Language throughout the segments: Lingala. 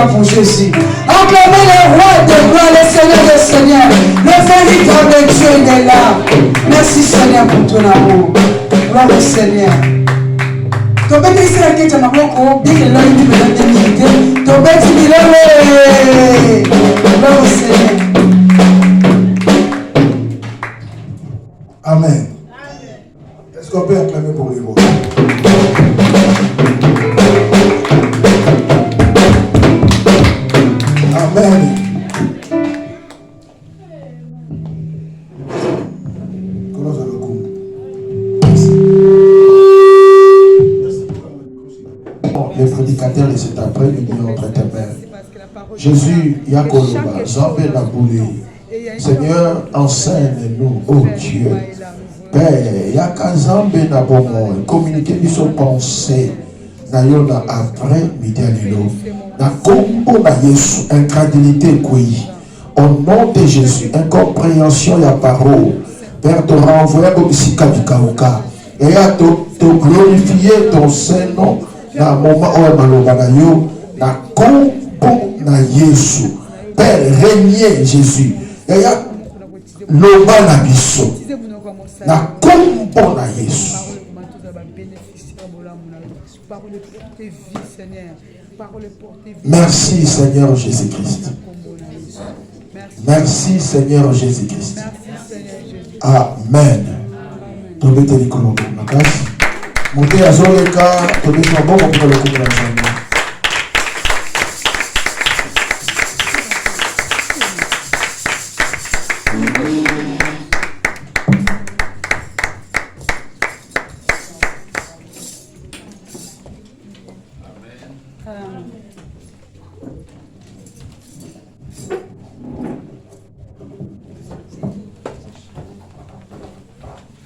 Pour Jésus. Acclamez le roi des rois, le Seigneur des seigneurs. Le véritable Dieu, il est là. Merci Seigneur pour ton amour. Gloire au Seigneur. Ton bébé ici la quête à ma moko, bien que l'homme dit que l'homme dit ton bébé dit gloire au Seigneur. Amen. Est-ce qu'on peut acclamer pour les rois? Amen. Les prédicateurs de cet après-midi entre tes mains. Jésus, Yakoloba, Zambé Naboulé. Seigneur, enseigne-nous, oh Dieu. Père, Yakazambé Nabomo, communiquez nos pensées. Nayona après midi à l'îlot. Na combo na Yesu, incrédulité couille. Au nom de Jésus, incompréhension ya parole. Père, te renvoie comme si Kabikaoka. Et à te glorifier ton Saint-Nom. Na moment où maloba na yo. Na combo na Yesu. Père, régner Jésus. Et à loba na biso. Na combo na Yesu. Merci Seigneur Jésus-Christ. Merci Seigneur Jésus-Christ. Amen. Tombez tes icônes pour ma classe. Montez à Zoleka, tombez sur bon pour le coup de la jambe.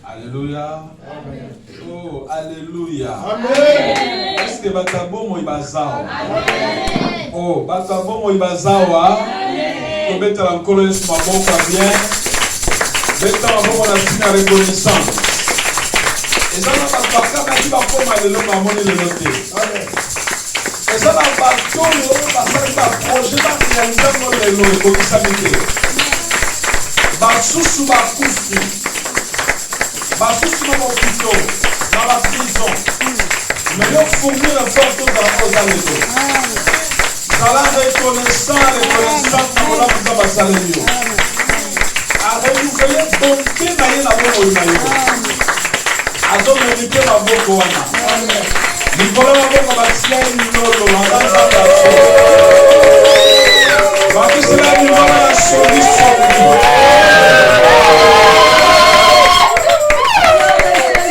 Alléluia. Oh, alléluia. Amen. Est-ce que batabo mo ibazao? Amen. Oh, batabo mo ibazao. Amen. To mettre en colonne sur ma boca bien. Mettre en boca la signe reconnaissance. Et ça n'a pas de qui va former le nom à mon élémenté. Amen. Et ça n'a pas de temps, parce que ça projet dans le nom et comme ça m'était. Basusu bakufi. Basusu na mopito, na la prison. Mais le fournir un fort dans la cause à l'écho. Zala reconnaissant, na mona kuza basaleli yo. A renouveler bonté na ye na bongo na yo. Azo mérité maboko wana. Likolo maboko basia minolo mabanza baso. Bakisela minolo ya solution.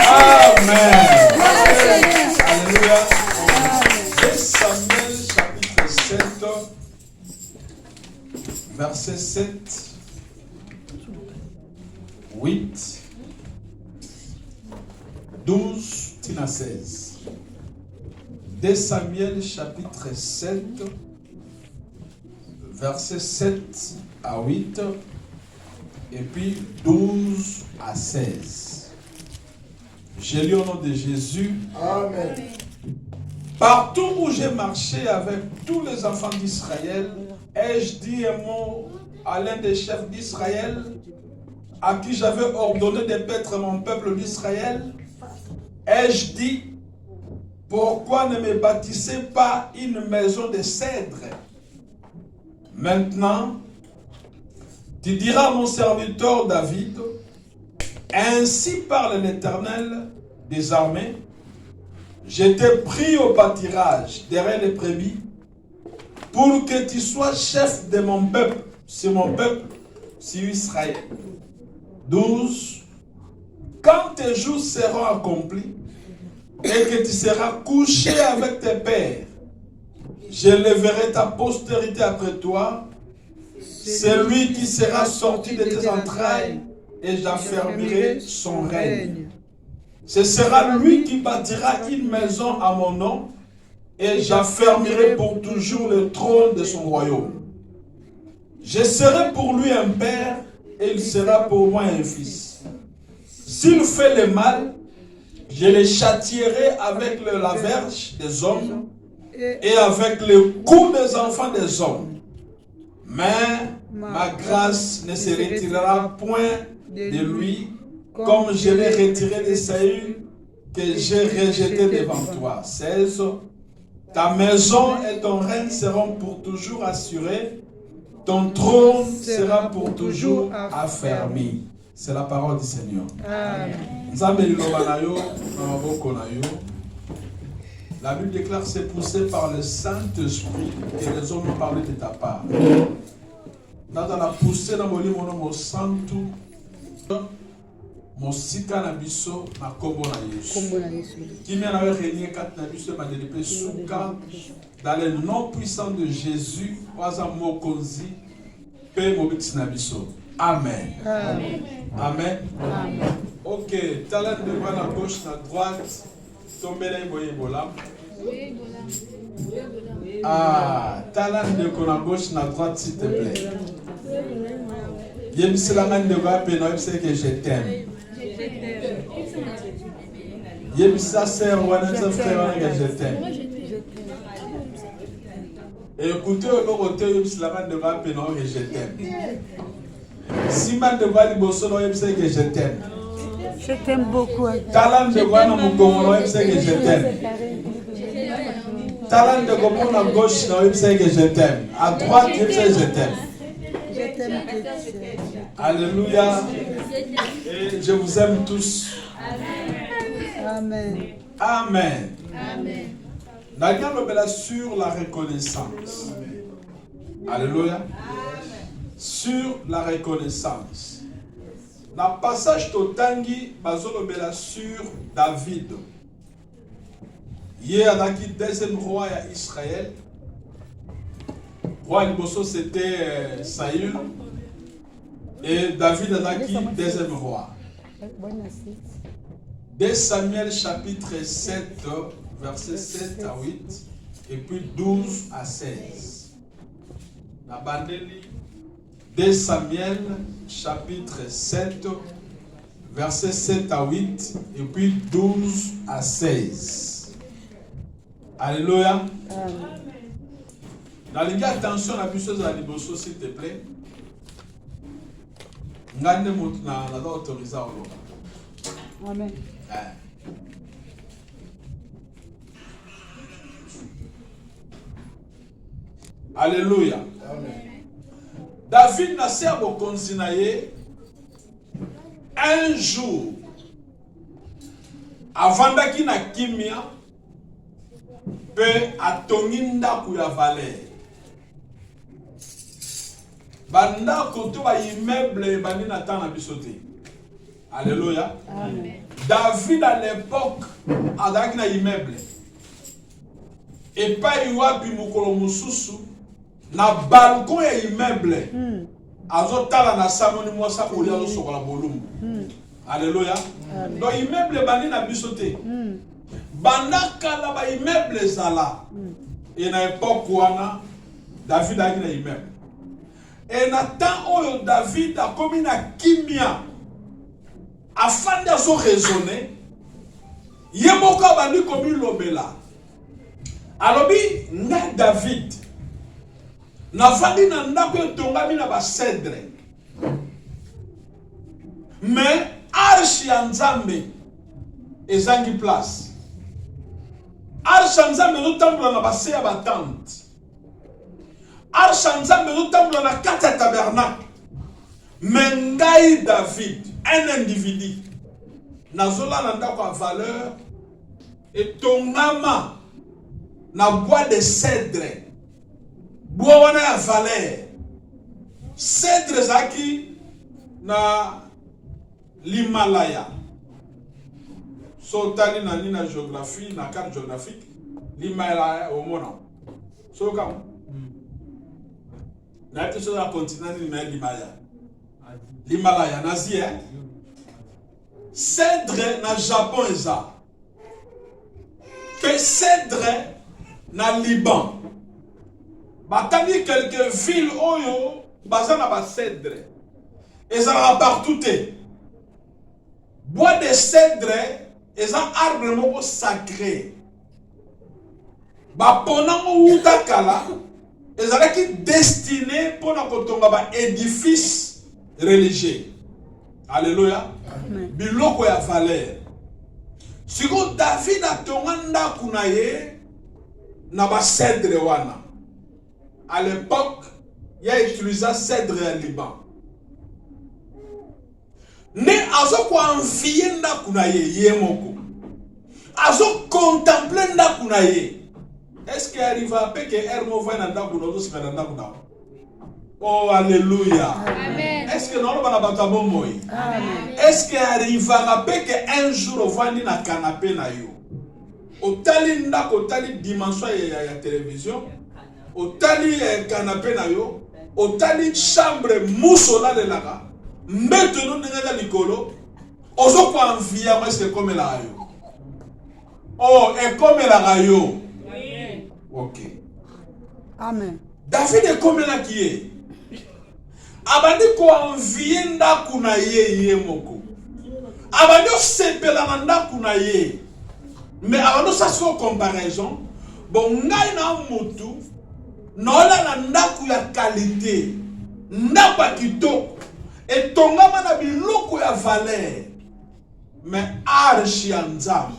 Amen. Alléluia. Samuel chapitre 7, verset 7, 8, 12, tina 16. 2 Samuel chapitre 7, verset 7 à 8, et puis 12 à 16. Je lis au nom de Jésus. Amen. Partout où j'ai marché avec tous les enfants d'Israël, ai-je dit un mot à l'un des chefs d'Israël, à qui j'avais ordonné de paître mon peuple d'Israël? Ai-je dit, pourquoi ne me bâtissez pas une maison de cèdre? Maintenant, tu diras à mon serviteur David, ainsi parle l'Éternel des armées, je t'ai pris au pâturage derrière les brebis pour que tu sois chef de mon peuple, c'est mon peuple, c'est Israël. 12. Quand tes jours seront accomplis et que tu seras couché avec tes pères, je leverai ta postérité après toi, celui qui sera sorti de tes entrailles, et j'affermirai son règne. Ce sera lui qui bâtira une maison à mon nom, et j'affermirai pour toujours le trône de son royaume. Je serai pour lui un père, et il sera pour moi un fils. S'il fait le mal, je le châtierai avec la verge des hommes, et avec le coup des enfants des hommes. Mais ma grâce ne se retirera point de lui, comme je l'ai retiré de Saül, que j'ai rejeté devant toi. 16. Ta maison et ton règne seront pour toujours assurés, ton trône sera pour toujours affermi. C'est la parole du Seigneur. La Bible déclare c'est poussé par le Saint-Esprit que les hommes ont parlé de ta part. Dans la poussée dans mon santu, mon sika na biso na kombo na Yesu. Qui m'a régné quatre na biso ma délivré souka dans le nom puissant de Jésus. Waza mokonzi pe mobiti na biso. Amen. Amen. Amen. Amen. Ok, talent de voir la gauche, la droite. Tomber là, boye bola. Ah, talent de la gauche, la droite, s'il te plaît. Yem silangan de voir pena, c'est que je t'aime. Yem sa sœur, wana sa frère, que je t'aime. Et écoutez au côté, yem silangan de voir pena, que je t'aime. Si man de voir liboso, yem c'est que je t'aime. Je t'aime beaucoup. Talent de voir dans mon Congo, c'est que je t'aime. Talent de comprendre à gauche, c'est que je t'aime. À droite, c'est que je t'aime. Je t'aime. Alléluia. Et je vous aime tous. Amen. Amen. Amen. Amen. Sur la reconnaissance. Alléluia. Sur la reconnaissance. Dans le passage Totangi, bazolobela sur David. Hier, avec le deuxième roi d'Israël, roi Liboso c'était Saül, et David avec le deuxième roi. 2 Samuel chapitre 7, verset 7 à 8, et puis 12 à 16. La bandeli 2 Samuel chapitre 7, verset 7 à 8, et puis 12 à 16. Alléluia. Amen. Attention à la puissance de la liboso, s'il te plaît. Ngande mutna la autoriser au loba. Amen. Alléluia. David n'a pas bokonzi un jour avant d'aki na kimia pe atongi ndaku ya valeur. Banda koto ba immeuble bandi na temps na bisote. Alléluia. Amen. David à l'époque azaki na immeuble. Et pas yuapi mukolo mususu na balcon ya immeuble. Azotala na samoni mwasa oli azosokola bolumbu. Alléluia. Donc immeuble bandi na bisote. Banda kala ba immeuble zala. Et na époque wana David a na immeuble. Et na temps oyo David a komi na kimia afin de so raisonner yeboka bandi komi lobela. Alobi na David na fandi na ndako tongami na ba cèdre. Mais arche ya Nzambe ezangi place. Arche ya Nzambe no tambula na ba se ya ba tente. Arche ya Nzambe no tambula na kati ya tabernacle. Mais ngai David, un individu, nazola na ndako ya valeur et tongama na bois de cèdre. Bois wana ya valeur. Cèdre zaki na l'Himalaya. So tali na nina géographie, na carte géographique, l'Himalaya au monde. So comme na te sur la continent l'Himalaya. L'Himalaya nazi hein. Cèdre na Japon eza. Que cèdre na Liban. Batani quelques villes oyo bazana ba cèdre. Ezala partout te. Bois de cèdre est un arbre moko sacré. Ba ponango uta kala ezala ki destiné pour na kotonga ba édifice religieux. Alléluia. Biloko ya valeur. Siko David atonga ndaku na ye na ba cèdre wana. À l'époque, il a utilisé cèdre en Liban. Ne azo ko envier ndaku na ye moko. Azo contempler ndaku na ye. Est-ce qu'il arrive à que Hermo va na ndaku na zo na ndaku na? Oh alléluia. Amen. Est-ce que non ba na bon moi? Amen. Est-ce qu'il arrive à que un jour vandi na canapé na yo? Otali ndako otali dimension ya télévision. Otali canapé na yo, otali chambre musola de laka, maintenant n'enga likolo, ozo ko envia moi c'est comme la yo. Oh, et comme la yo. Oui. OK. Amen. David est comme la qui est. Abandi ko envie ndaku na ye moko. Abandi sepela na ndaku na ye. Mais avant ça soit comparaison, bon ngai na mutu nola na ndaku ya qualité ndapa kitoko etongama na biloko ya valeur mais arche ya Nzambe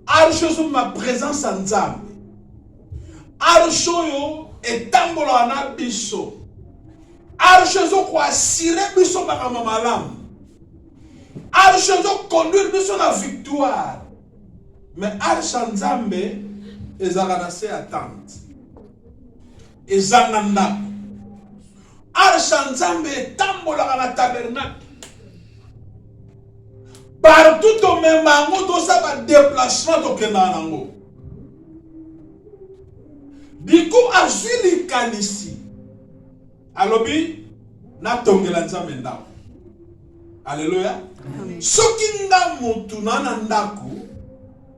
arche sur ma présence en Nzambe arche yo etambola na biso arche zo ko assurer biso ba malamu arche zo conduire biso na victoire mais arche ya Nzambe ezaka na se attente ezanga ndako arche Nzambe etambolaka na tabernacle partout tomema yango toza ba déplacement tokendaka nango biku azwi likanisi alobi natongela Nzambe ndako. Alléluia. Soki nga mutu na ndako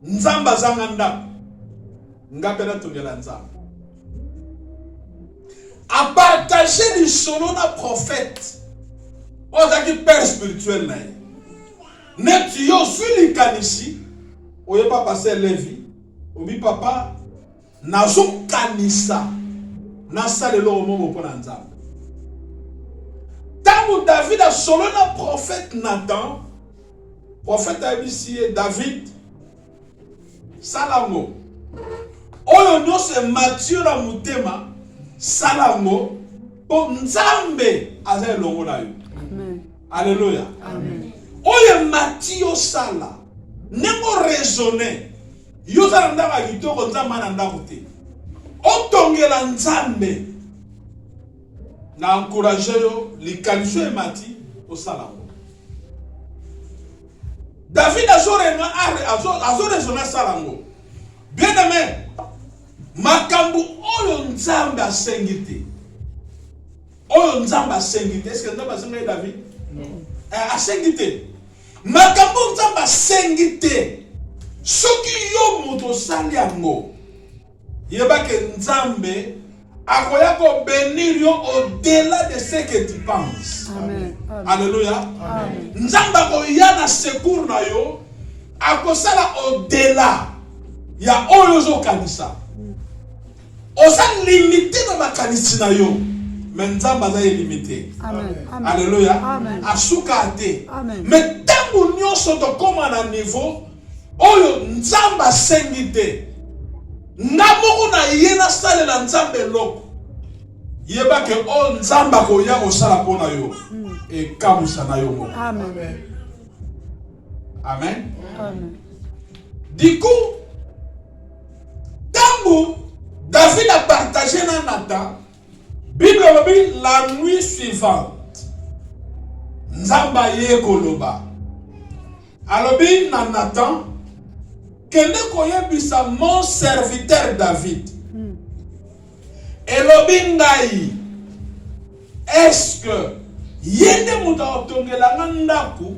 Nzambe azanga ndako nga pe natongela Nzambe. À partager du solo na prophète. On a dit père spirituel na. Net yo suli kanisi. Oye pas passer levi. Obi papa nazo kanisa. Na salelo momo pona Nzambe. Tangu David a solo na prophète Nathan. Prophète abisi David Salango. Oyo no se Matthieu la mutema. salango po nzambe aza elongo na yo. Alléluia. Oye matio sala nengo raisonner yo za ndaka kitoko nzamba na ndako te. Otongela nzambe na encourager yo likanso e mati o salango. David azo raisonner salango. Bien aimé, makambu oyo nzambe asengite. Oyo nzambe asengite. Est-ce que nzambe asengite David? Asengite. Makambu nzambe asengite. Soki yo moto sali yango. Yeba ke nzambe akoya ko bénir yo au-delà de ce que tu penses. Amen. Alléluia. Amen. Nzambe akoya na secours na yo. Akosala au-delà. Ya oyo zo kanisa. Osa limité na makanisi na yo. Mais nzamba za limité. Amen. Amen. Alléluia. Amen. Asuka ate. Amen. Mais tango nyonso to koma na niveau oyo nzamba sengite. Namoko na yena sale na nzambe loko. Yeba ke o nzamba ko ya ko sala pona yo. E kamusa na yo mo. Amen. Amen. Amen. Du coup, tango David a partagé na Nathan, Bible dit la nuit suivante, Nzamba ye koloba. Alobi na Nathan, kende koyebisa mon serviteur David. Elobi ngai, est-ce que yende muta otongela ngandaku,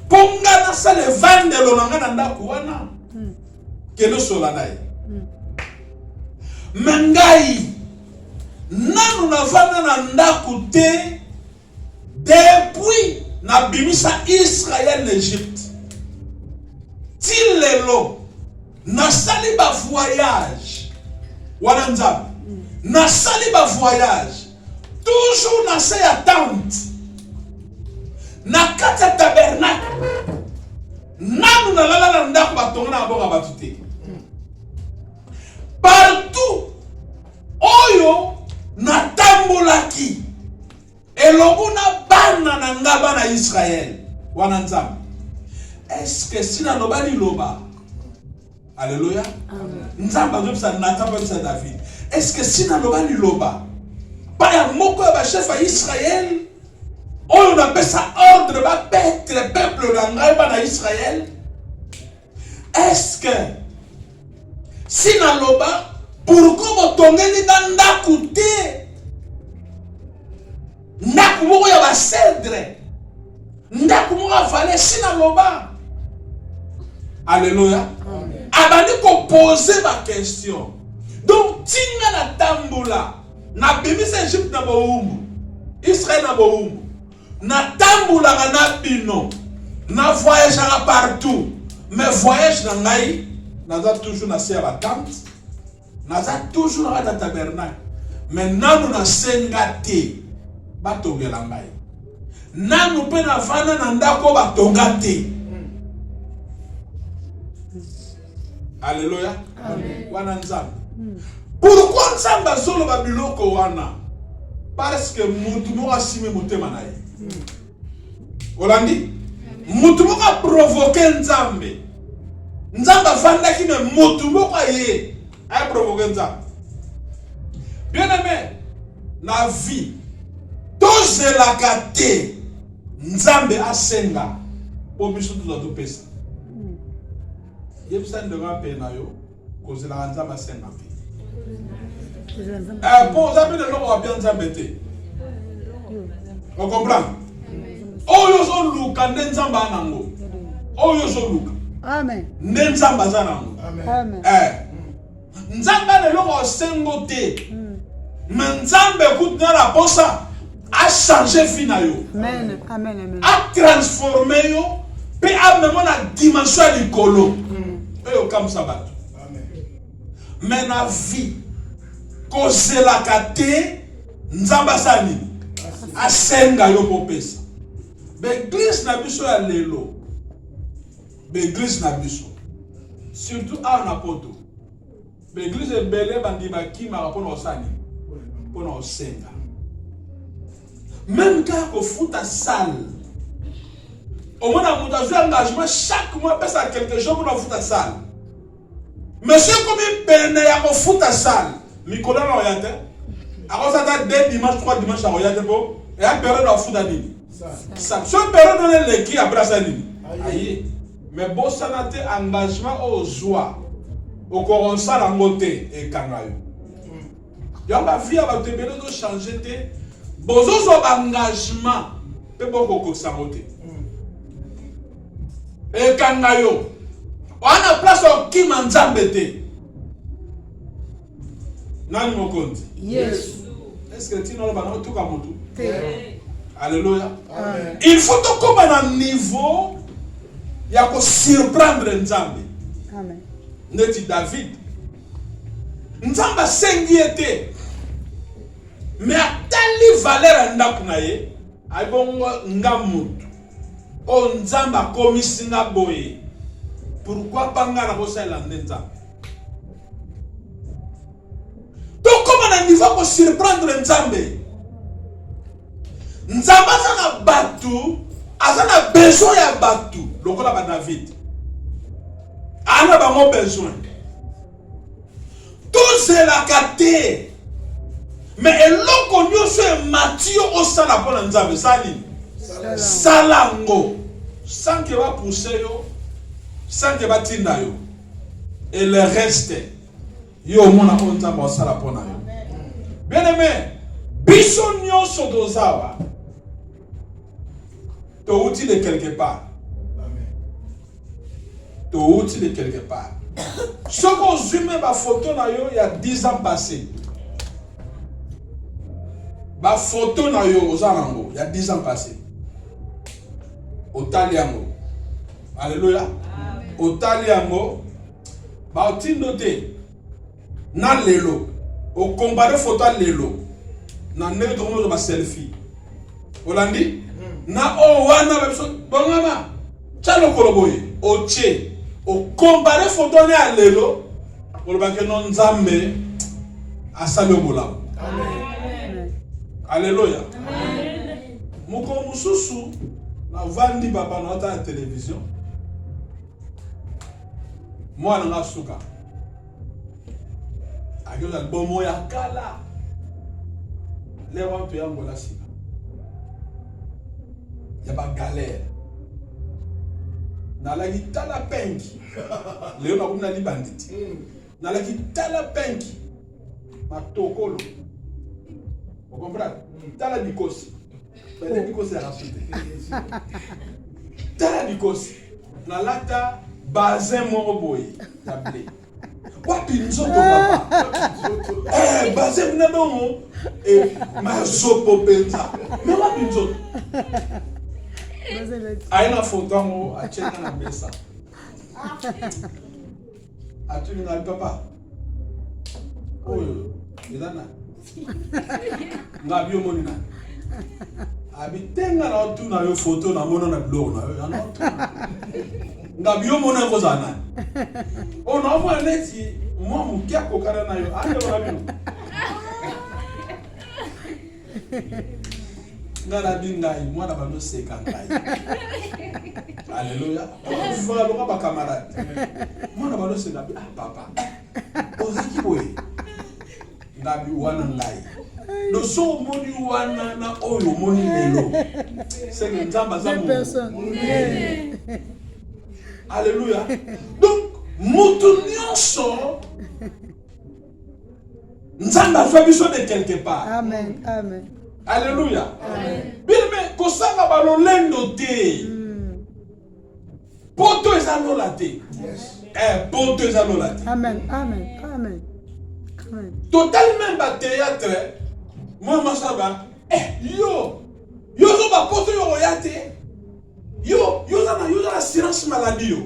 ponga na sale vandelo na ngana ndaku wana? Kendo sola nai. Mengai nanu na vanda na ndaku te depuis na bimisa Israël l'Égypte. Ti lelo na sali ba voyage wana nzambe. Na sali ba voyage toujours na se ya tente. Na kata tabernacle. Nanu na lala na ndaku batonga na bonga batute. Partout oyo na tambolaki elongo na bana na ngaba na Israël wana nzambe. Est-ce que si na lobali loba? Alléluia. Nzambe azobisa Nathan bazobisa David. Est-ce que si na lobali loba? Pa ya moko ya ba chef ya Israël oyo na pesa ordre ba petre peuple na ngai bana Israël. Est-ce que si na loba pourquoi botongeli na ndaku te? Ndaku moko ya ba cèdre. Ndaku moko avale si na loba. Alléluia. Abandi ko poser ma question. Donc tinga na tambola na bimisa Egypte na boumbu. Israël na boumbu. Na tambola na bino. Na voyage partout. Mais voyage na ngai naza toujours na se ya batante. Naza toujours na tabernacle. Mais nanu na senga te batongela ngai. Nanu pe na vana na ndako batonga te. Alléluia. Amen. Wana nzambe. Pourquoi nzambe solo ba biloko wana? Parce que mutu mo asime motema na ye. Olandi? Mutu mo a provoquer nzambe. Nzamba fanda ki me mutu mo ka ye. A provoquer nzambe. Bien aimé, na vie tozelaka te nzambe asenga po biso tuzo pesa. Yebisa ndonga pe na yo kozela nzambe asenga pe. Pour ça, le nom va bien s'embêter. On comprend? Oyo so luka nenzamba nango. Oyo so luka. Amen. Nenzamba zanango. Amen. Nzamba le logo sengo te. Mais nzambe écoute dans la posa a changé fina yo. Amen. Amen. Amen. A transformé yo pe a même la dimension likolo. Oyo comme ça bat. Amen. Mais na vie kozela kate nzamba sani asenga yo popesa. L'église na biso ya lelo. L'église na biso. Surtout à Napoto. L'église est belle bandi bakima rapport au sani. pour nous senga. Même quand on fout à salle, au moins on a un engagement chaque mois, passe à quelque chose pour nous fout à salle. Monsieur combien peine on fout à salle, Nicolas n'a rien fait. Alors ça a 2 dimanches, 3 dimanches à rien pour et à période on fout à nini. Ça, ce période on est l'équipe après ça nini. Aïe, mais bon ça n'a été engagement aux joies, au courant ça la montée et kangayo. Y'a ma vie va te bénir de changer tes besoins d'engagement. Peu beaucoup ça monter. Et kangayo, on a place au qui manzambete. Nani mon compte? Yes. Est-ce que tu n'as pas tout comme tout? Alléluia. Il faut que comme un niveau, il y a que surprendre Nzambe. Amen. Neti David. Nzamba sengi était. Mais à telle valeur ndakunaye, aibongo ngamutu. O Nzamba komisinga boye. Pourquoi pas ngana kosa la nzamba? Donc comme un niveau pour surprendre Nzambe. Nzamba sana batu, azana besoin ya batu. Lokola ba David. Ana ba mo besoin. Tout c'est la kate. Mais eloko nyonso e matio o sala pona Nzambe sali. Salango. Sans que va pousser yo, sans que va tinda yo. Et le reste yo mona o Nzambe o sala pona yo. Bien aimé, biso nyonso dozawa. Tu es utile de quelque part. Tu es utile de quelque part. Ce qu'on zoome ma photo il y a 10 ans passés. Ma photo il y a 10 ans passés. Au Taliango. Alléluia. Au Taliango. Ba tu noté. Na lelo. Au comparé photo à lelo. Na ne de ma selfie. Olandi. Na o wana beso bongama chalo koloboye oche o comparé photo ne alelo olobake non Nzambe asalo bola. Amen. Alléluia. Amen. Moko mususu na vandi baba na ta télévision moi na suka ayola bomo ya kala le wantu ya ngola sika. Il y a pas galère. Na la gitala penki. Leo na kumna ni banditi. Na la gitala penki. Matokolo. Vous comprenez? Tala bikosi. Bele bikosi à la suite. Tala bikosi. Na lata bazin moroboy. Tablé. Wapi nzoto papa. Bazin na bongo et ma zopo penza. Mais wapi nzoto? Aina photo a cheka na mesa. Atuni na papa. Oyo, idana. Ngabi omoni na. Abi tenga na tu na yo photo na mono na blog na yo. Ngabi omona ko zana. O na mo neti mo mu kia ko kara na yo. Ande ngabi. Ngala bingai mwana ba no seka ngai. Alléluia. On va le ba camarade. Mwana ba no seka papa. Oziki boy. Ngabi wana ngai. No so moni wana na oyo moni lelo. C'est que Nzamba za mo. Alléluia. Donc mutu nyonso Nzamba fait biso de quelque part. Amen. Amen. Alléluia. Bien mais kosanga balolendo te. Poto ezalo la te. Poto ezalo la te. Amen. Amen. Amen. Amen. Totalement ba théâtre. Moi masaba. Yo so ba poto yo yate. Yo zana assurance maladie yo.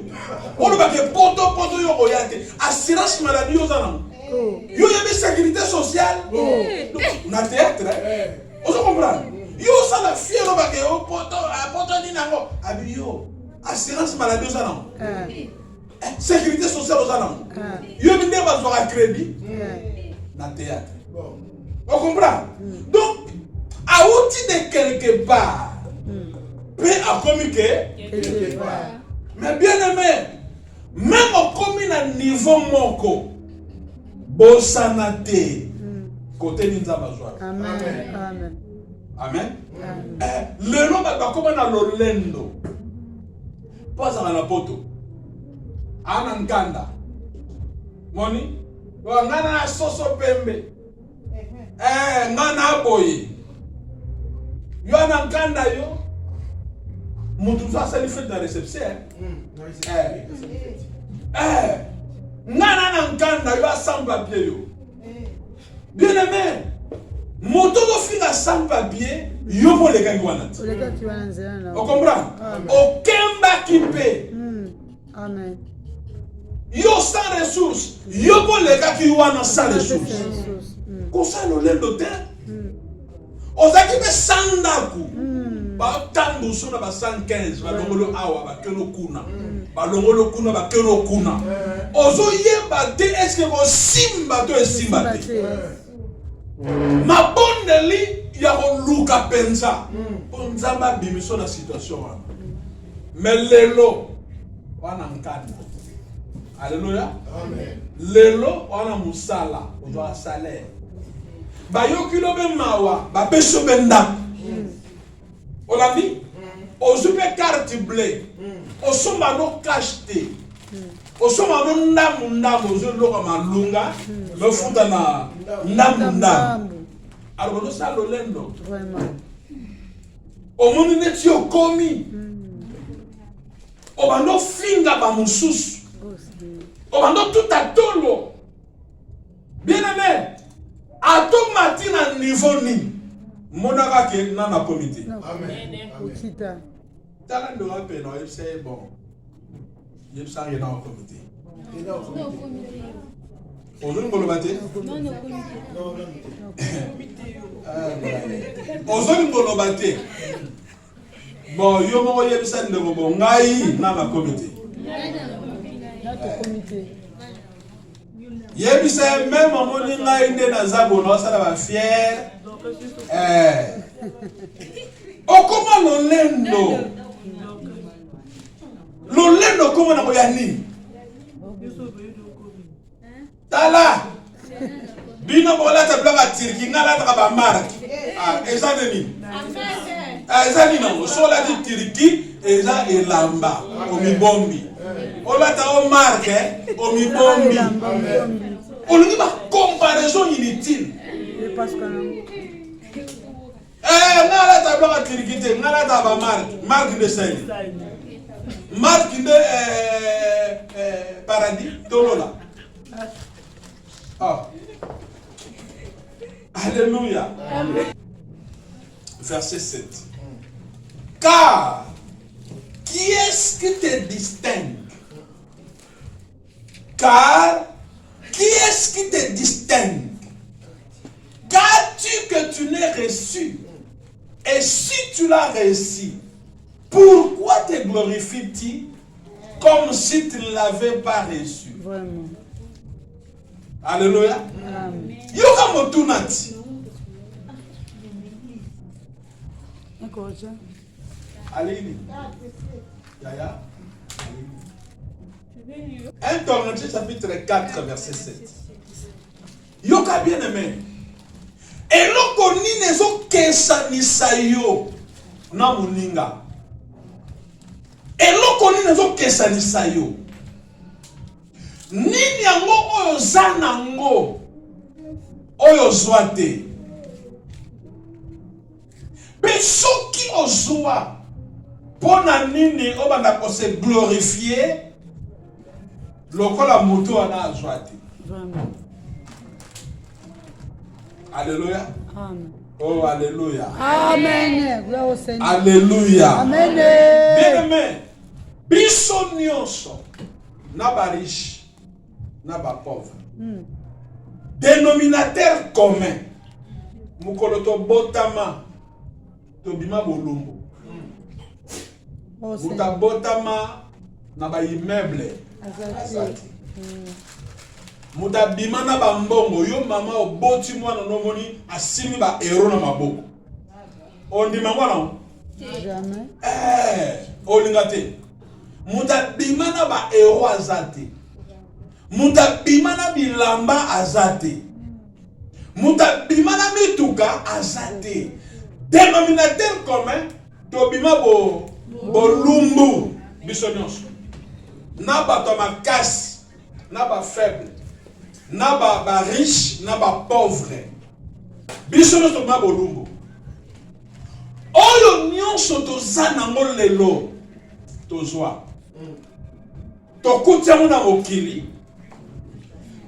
On ba ke poto yo yate. Assurance maladie yo zana. Yo y a sécurité sociale. Na théâtre. Vous comprenez? Yo ça la fière au baguette au poto ni nango. Abi yo assurance maladie aux anam. Sécurité sociale aux anam. Yo minde ba zo crédit. Na théâtre. On comprend? Donc, à outil de quelque part, peut à communiquer. Mais bien aimé, même au commun à niveau moko, bosanate, côté Ninzabazwa. Amen. Amen. Amen. Le nom va comme un lolendo. Pas à la poto. Anankanda. Moni. Ngana soso pembe. Ngana boye. Yo anankanda yo. Mutuza ça lui fait de la réception. Ngana anankanda yo sans papier yo. Bien aimé. Moto do finga sans papier, yo pour les gars qui wanat. On comprend? Aucun bas qui paie. Amen. Yo sans ressources, yo pour les gars qui wanat sans ressources. Comme ça le lait de terre. Ozaki be sandaku. Ba tandu sona ba 115, ba longolo awa ba kelo kuna. Ba longolo kuna ba kelo kuna. Ozo yeba te est-ce que ko simba to simba te. Ma bonne li ya luka pensa ponzamba bimiso na situation wana mais lelo wana nkanda alléluia amen lelo wana musala ozo salaire ba yokilo be mawa ba peso benda olabi ozo be carte bleue osoma no cash te osoma no ndamu ozo loka malunga me futa na ndamu alors ça lolendo Vraiment. au monde neti okomi obando finga ba mususu obando tout atolo bien aimé atomati na niveau ni monaka ke na comité Amen. Okita. tala ndo ape no c'est bon yeb sa rien au comité Ozoni bolobate? Non. Ozoni bolobate. Bon, yo mo yebisa ndeko bo ngai na ma comité. Yebisa même moni ngai nde na zabo no sala ba fier. Okoma lolendo. Lolendo koma na boyani. Tala bino bola ta blaka tirki ngala ta ba mark eza nini eza nini no so la di tirki eza elamba o mi bombi ola ta o mark o mi bombi on dit ba comparaison inutile parce que ngala ta blaka tirki te ngala ta ba mark de sel mark de paradis tolola. Ah. Alléluia. Verset 7. Car qui est-ce qui te distingue? Car qui est-ce qui te distingue? Qu'as-tu que tu n'aies reçu? Et si tu l'as reçu, pourquoi te glorifies-tu comme si tu ne l'avais pas reçu? vraiment. Alléluia. Amen. Yoka motunati. Encore ça. Allez. Yaya. 1 Corinthiens chapitre 4 verset 7. Yoka bien aimé. Eloko nini ezo kesanisa yo na muninga. Eloko nini ezo kesanisa yo. Nini yango oyo zanango oyo zwa te. Pe soki ozwa pona nini obanda ko se glorifier lokola moto ana azwa te. Vraiment. Alléluia. Amen. Oh alléluia. Amen. Gloire au Seigneur. Alléluia. Amen. Bien aimé. Biso nyonso na ba riche na ba pauvre. Dénominateur commun. Mukolo to botama to bima bolumbu. Oh Muta Seigneur. botama na ba immeuble. Azati. Muta bimana ba mbongo yo mama oboti mwana nomoni asimi ba ero na maboko. Ondima mwana? Jamais. Olingate. Muta bimana ba ero azate. Muta bimana bilamba azate. Muta bimana mituka azate. Dénominateur commun to bima bo lumbu bisonyos. Na ba to makasi, na ba faible. Na ba riche, na ba pauvre. Bisonyos to bima bo lumbu. Oyo nyonso toza nango lelo tozwa. Tokutia muna mokili.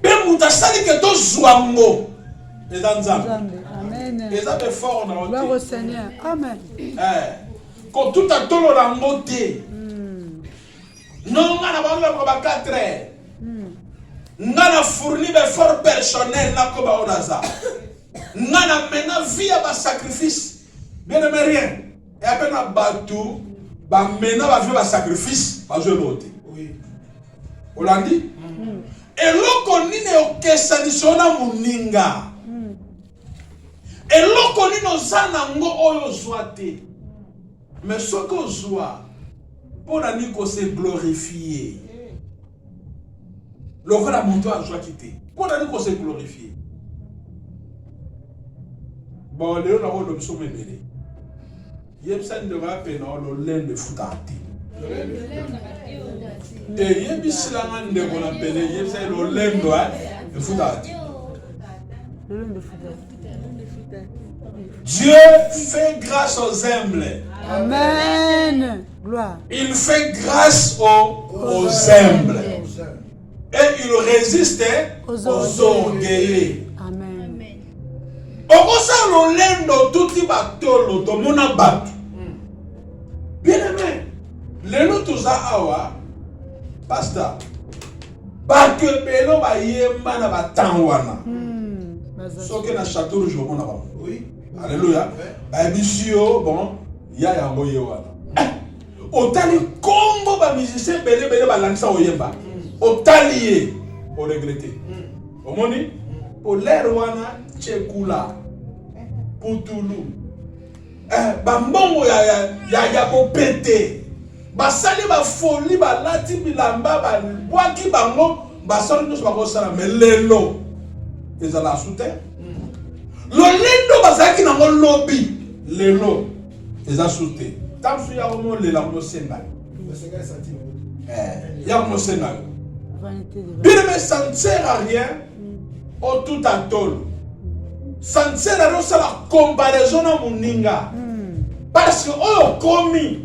Be mutasali ke tozwa ngo. Eza nzambe. Amen. Eza be fort na Gloire au Seigneur. Amen. Quand tout a tolo la moté. Non, on a pas 4 heures. On a fourni des efforts personnels là comme on a ça. On a maintenant vie à sacrifice. Bien aimé rien. Et après on a battu, bah maintenant va vivre un sacrifice, bah je vote. Oui. On l'a dit. Et l'on est au Kessanisona Muninga. Et l'on est au Zanango Oyo Zoate. Mais ce qu'on soit, pour la nuit qu'on s'est glorifié. Le roi a monté à joie quitter. Pour la nuit qu'on s'est glorifié. Bon, les gens ont l'option de m'aider. Il y a une de ma peine, le lait de foutati. Et il y a une de mon appel, il y a le lait de foutati. Dieu fait grâce aux humbles. Amen. Gloire. Il fait grâce aux humbles. Et il résiste aux orgueilleux. Amen. Okosa lolendo tuti batolo to mona batu. Bien aimé. Lelo toza awa pasteur. Ba ke belo ba yemba na batangwana. Soki na château rouge mona ba. Oui. Alléluia. Ba bisio bon ya yango yewana. Otali kombo ba musicien bele ba langisa oyemba. Otali o regretter. Omoni pour l'air wana chekula putulu. Bambongo ya ko pété. Basali ba folie ba lati bilamba ba bwaki bango basali tous ba ko sala melelo. Ezala soutien. Lolendo bazaki na ngo lobby lelo eza soutien. Tamsu ya mo lela mo senga. Ya mo senga. Bien mais ça ne sert à rien au tout à tol. Ça ne sert à rien ça la comparaison na muninga. Parce que oh commis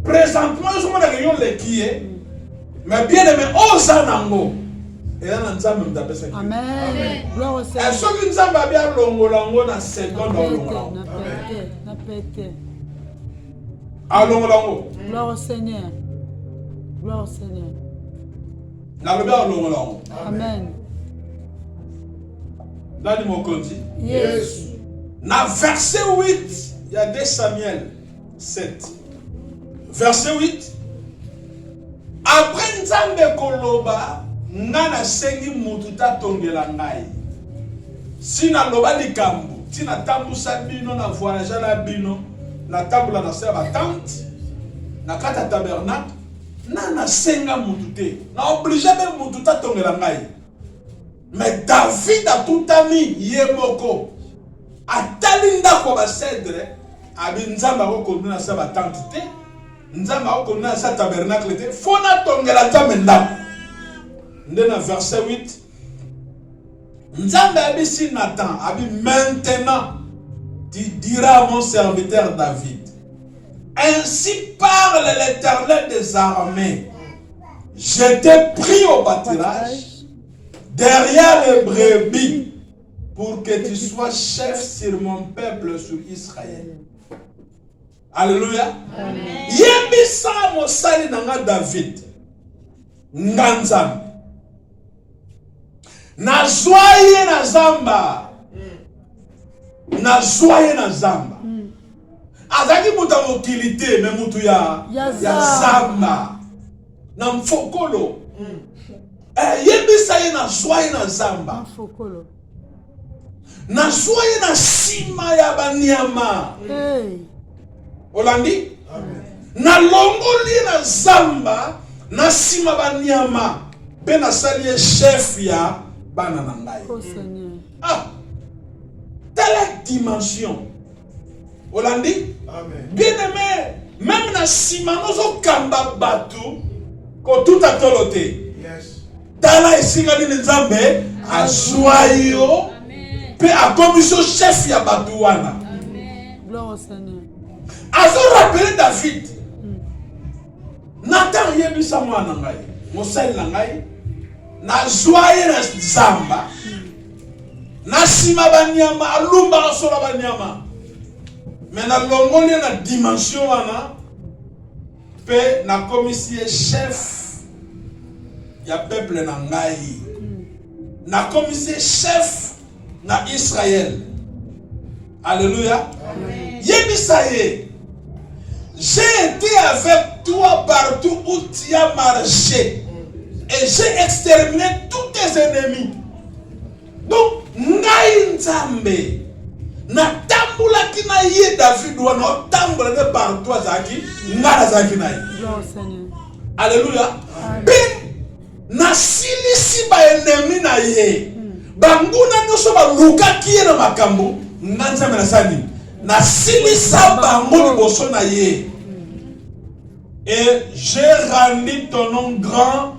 présentement je me réunion le qui est mais bien aimé oh zanango et là nzambe mtapesa. Amen. Gloire au Seigneur. Est-ce que nzambe a bien longolango na seconde longolango? Na pété. Alongolango. Gloire au Seigneur. Gloire au Seigneur. Na le bien longolango. Amen. Dani mokonzi. Yes. Na verset 8, il y a 2 Samuel 7. Verset 8. Après nzambe koloba ngana sengi mututa tongela ngai. Sina loba likambu, tina tambusa bino na voyage la bino, na tabula na seba tente, na kata tabernacle, na senga mutute. Na obligé be mututa tongela ngai. Mais David a tout ami yemoko. Atali ndako ba cèdre, abi nzamba ko konduna seba tente te, nzamba ko konduna sa tabernacle te, fona tongela nzambe ndako. Dans verset 8, Nzambe abisi Nathan, abi maintenant, tu diras à mon serviteur David, ainsi parle l'Éternel des armées, je t'ai pris au pâturage, derrière les brebis, pour que tu sois chef sur mon peuple, sur Israël. Alléluia. Yebisa mosali nanga David, nganzam. Na joye na zamba. Na joye na zamba. Azaki muta mokilité me mutu ya zamba. Na mfokolo. yebisa ye na zwa ye na zamba Fokolo. na zwa ye na sima ya banyama olandi na longoli ye na zamba na sima banyama mpe nasali ye chef ya bana na ngai. Oh Seigneur. Ah, telle dimension olandi bien aimé, même na sima nozokamba bato kotuta tolo te tala esinga nini nzambe azwa yo mpe akomi so chef ya bato wana. Gloire au Seigneur. Azorapele David Nathan yebisa mwana ngai mosali na ngai nazwa ye na zamba na sima banyama alumba asola banyama mais na longoli na dimension wana mpe nakomisi ye chef ya peuple na ngai nakomisi ye chef na Israël. Alléluia. Yebisa ye, j'ai été avec toi partout où tu as marché et j'ai exterminé tous tes ennemis. Donc, ngai nzambe na tambula kina ye David wana tambula ne partout azaki ngana zaki na ye. Gloire au Seigneur. Alléluia. Pe na silisi ba ennemi na ye. Banguna nyonso ba luka ki ye na makambo nzambe na sani. Na silisa bango liboso na ye. Et j'ai rendu ton nom grand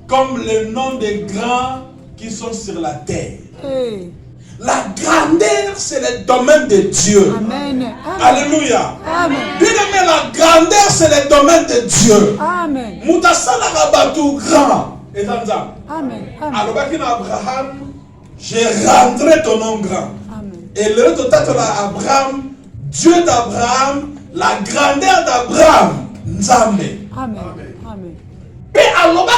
comme le nom des grands qui sont sur la terre. Hey. La grandeur, c'est le domaine de Dieu. Amen. Alléluia. Amen. Bien aimé, la grandeur, c'est le domaine de Dieu. Amen. Moutasala Rabatou grand. Et Zanzam. Amen. Amen. Alors, Abraham, je rendrai ton nom grand. Amen. Et le total Abraham, Dieu d'Abraham, la grandeur d'Abraham, Nzambe. Amen. Amen. Et alors,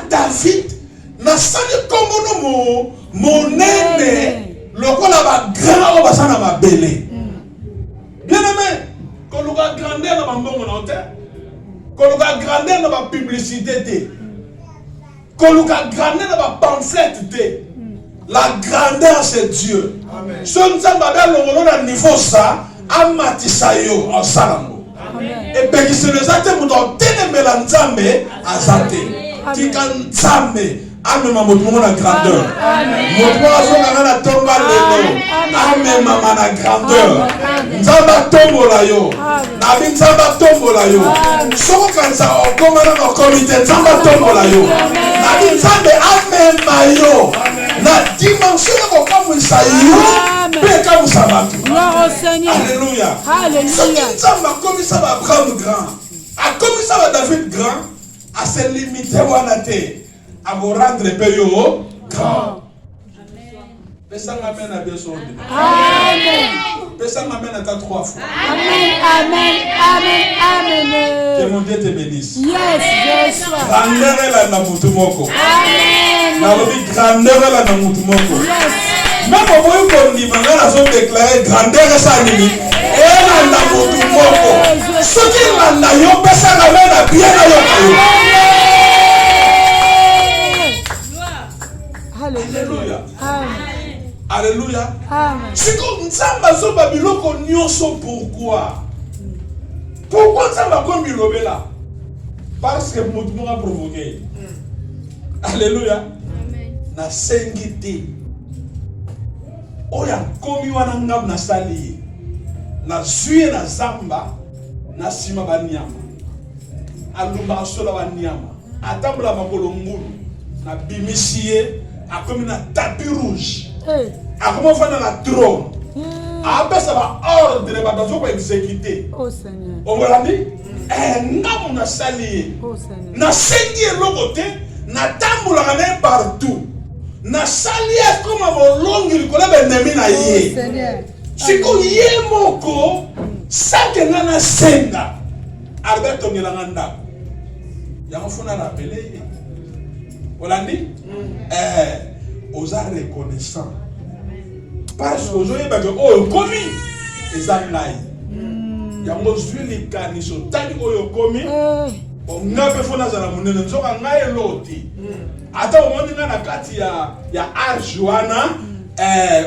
David, n'a sali kombono monene. Lokola ba grand obasa na mabele. Bien aimé, koluka grandeur na bambongo na hôtel. Koluka grandeur na ba publicité te. Koluka grandeur na ba pamphlet te. La grandeur c'est Dieu. Amen. So nzamba ba longolo na niveau ça, amatisa yo ensalango. Amen. Et puis c'est le zate muto telemela nzambe azate. Tika nzambe amema moto na grandeur. Moto azonga na tomba lelo. Amema na grandeur. Nzamba tombola yo. Na bi nzamba tombola yo. Soko kanza okoma na comité nzamba tombola yo. Na bi nzambe amema yo. Na dimension ko kamwisa yo. Pe kamusa batu. Gloire au Seigneur. Alléluia. Alléluia. Nzamba komisa ba Abraham grand. A komisa ba David grand. A se limiter wana te. À vous rendre payot grand. Personne m'amène à bien son nom. Amen. Personne m'amène à ta 3 fois. Amen. Amen. Amen. Que Amen. mon Dieu te bénisse. Yes, yes. Grandeur est là dans Moutoumoko. Amen. La vie grandeur est là dans Moutoumoko. Yes. Même au moins qu'on dit, maintenant, la zone déclarée grandeur est ça, Nini. Et là dans Moutoumoko. Ce qui est là dans Yo, personne m'amène à bien à Yo. Alléluia. Amen. Alléluia. Amen. C'est comme Nzamba zo babiloko nyonso pourquoi? Pourquoi Nzamba comme bilobe là? Parce que Moutoumo a provoqué. Alléluia. Amen. Na sengite. Oya komi wana ngam na sali. Na zuye na zamba na sima banyama. Alumba sola banyama. Atambula makolo ngulu na bimisie akomi na tapis rouge. Hey. Akomi fana na trône. Apesa ba ordre ba bazo ko exécuter. Oh Seigneur. Omolandi? Ngamu na sali. Oh Seigneur. Na sengi eloko te, na tambula na partout. Na sali comme molongi likola bendemi na ye. Oh Seigneur. Siko ye moko sanke ngana senga. Alberto ngela ndako. Yango fona rappeler. Olandi? Osa reconnaissant. Parce que aujourd'hui, oh, commis, et ça, yango zwi likaniso tali oyo komi Bon, nga pe fona za na munene nzoka nga eloti. Ata omoni nga na kati ya arche wana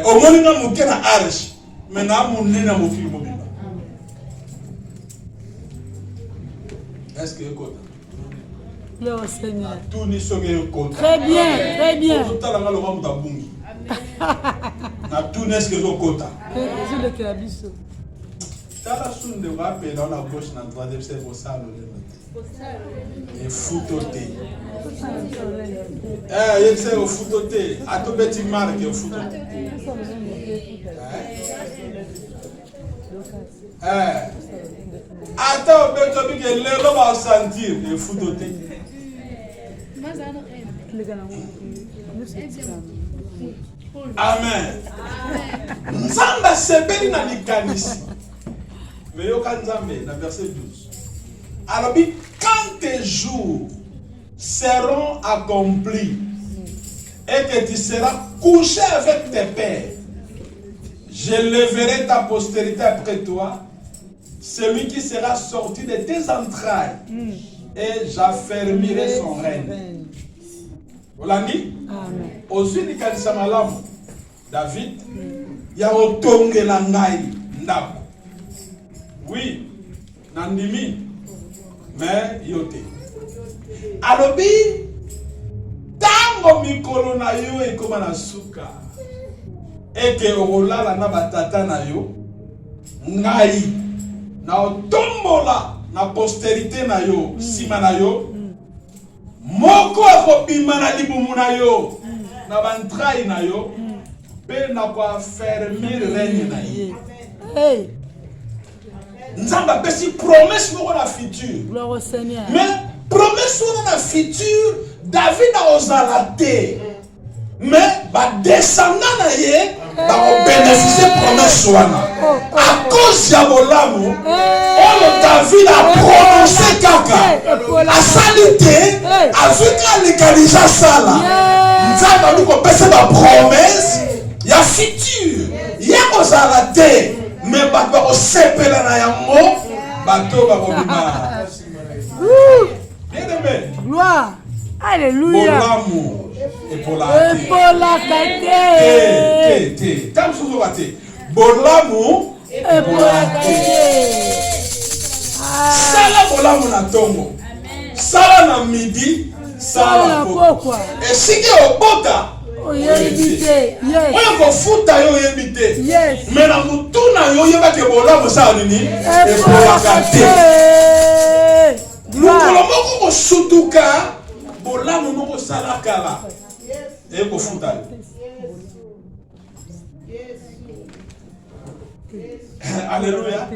omoni nga moke na arche mais na munene na mokili mobimba. Est-ce que ekota? Le Seigneur. Tout ni soke ekota. Très bien, très bien. Tala nga loba mutabungi. Na tout n'est-ce que ekota? Je le kirabiso. Tala sunde wa pe na gauche na droite c'est pour ça le et foutoté. Il sait au foutoté. À tout petit marque au foutoté. Attends, petit que les gens vont sentir et foutoté. Amen. Nzamba sebeli na likanisi. Mais yoka nzambe na verset 12. Alors, quand tes jours seront accomplis et que tu seras couché avec tes pères, je leverai ta postérité après toi, celui qui sera sorti de tes entrailles, et j'affermirai son règne. Voilà dit? Aussi, il y a David, il y a Otonge Langai, Ndako. Oui, Nandimi. Mais yote. Alobi tango mikolo na yo ekoma na suka. Eke olala na batata na yo. Ngai na otombola na postérité na yo, sima na yo. Moko akobima na libumu na yo. Na bantrai na yo. Pe na kwa fermer règne na yo. Hey. Nzamba pesi promesse pour la future. Gloire au Seigneur. Mais promesse pour la future, David a osé. Mais ba descendant na ye ba bénéficier promesse wana. À cause ya bolamu, David a prononcé kaka. A salité, a vu qu'à légaliser sala. Nzamba nous pesi ba promesse ya future. Ya osé. Mais bato sepela na yango bato bakobima. Bien aimé. Gloire. Alléluia. Bolamu epola te. Tam suzo bate. Bolamu epola te. Sala bolamu na tongo. Sala na midi, sala na pokwa. Et si que obota Yes. Oyo kofuta yo yebite. Yes. Mais na mutuna yo yebake bolamu sa nini? Epola te. Mukolo moko ko sutuka bolamu moko sala kala. E ko futa. Alléluia.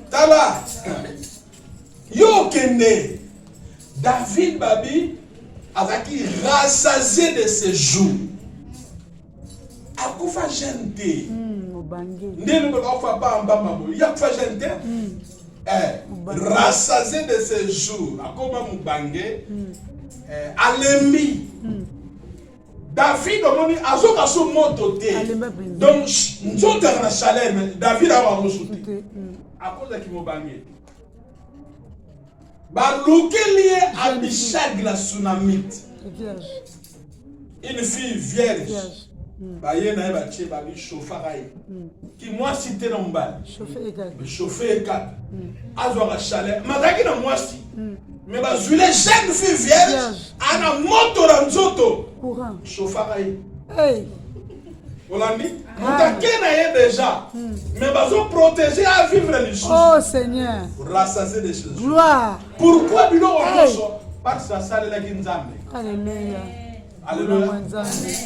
Tala. Yo kende David babi avec rassasié de ses jours. Akufa gente. Ndelo ko fa ba mbamba mo. Ya fa gente. Rassasié de ses jours. Akoma mubange. Alemi. David omoni azoka so moto te. Donc nzoka na chaleur mais David a wa musuti. Akoza ki mubange. Baloukelie Abishag la Sunamite. Une fille vierge. Baye na ba tche ba bi chauffaraï. Qui moi cité dans mbal. Chauffer égal. Azwa la chaleur. Madaki na moi si. Mais ba zule jeune fille vierge ana moto na nzoto. Courant. Chauffaraï. Hey. Olandi, mutake na ye déjà. Mais bazo protéger à vivre les choses. Oh Seigneur. Rassasier des choses. Gloire. Pourquoi bilo okoso? Parce que ça le laki nzambe. Alléluia. Alléluia.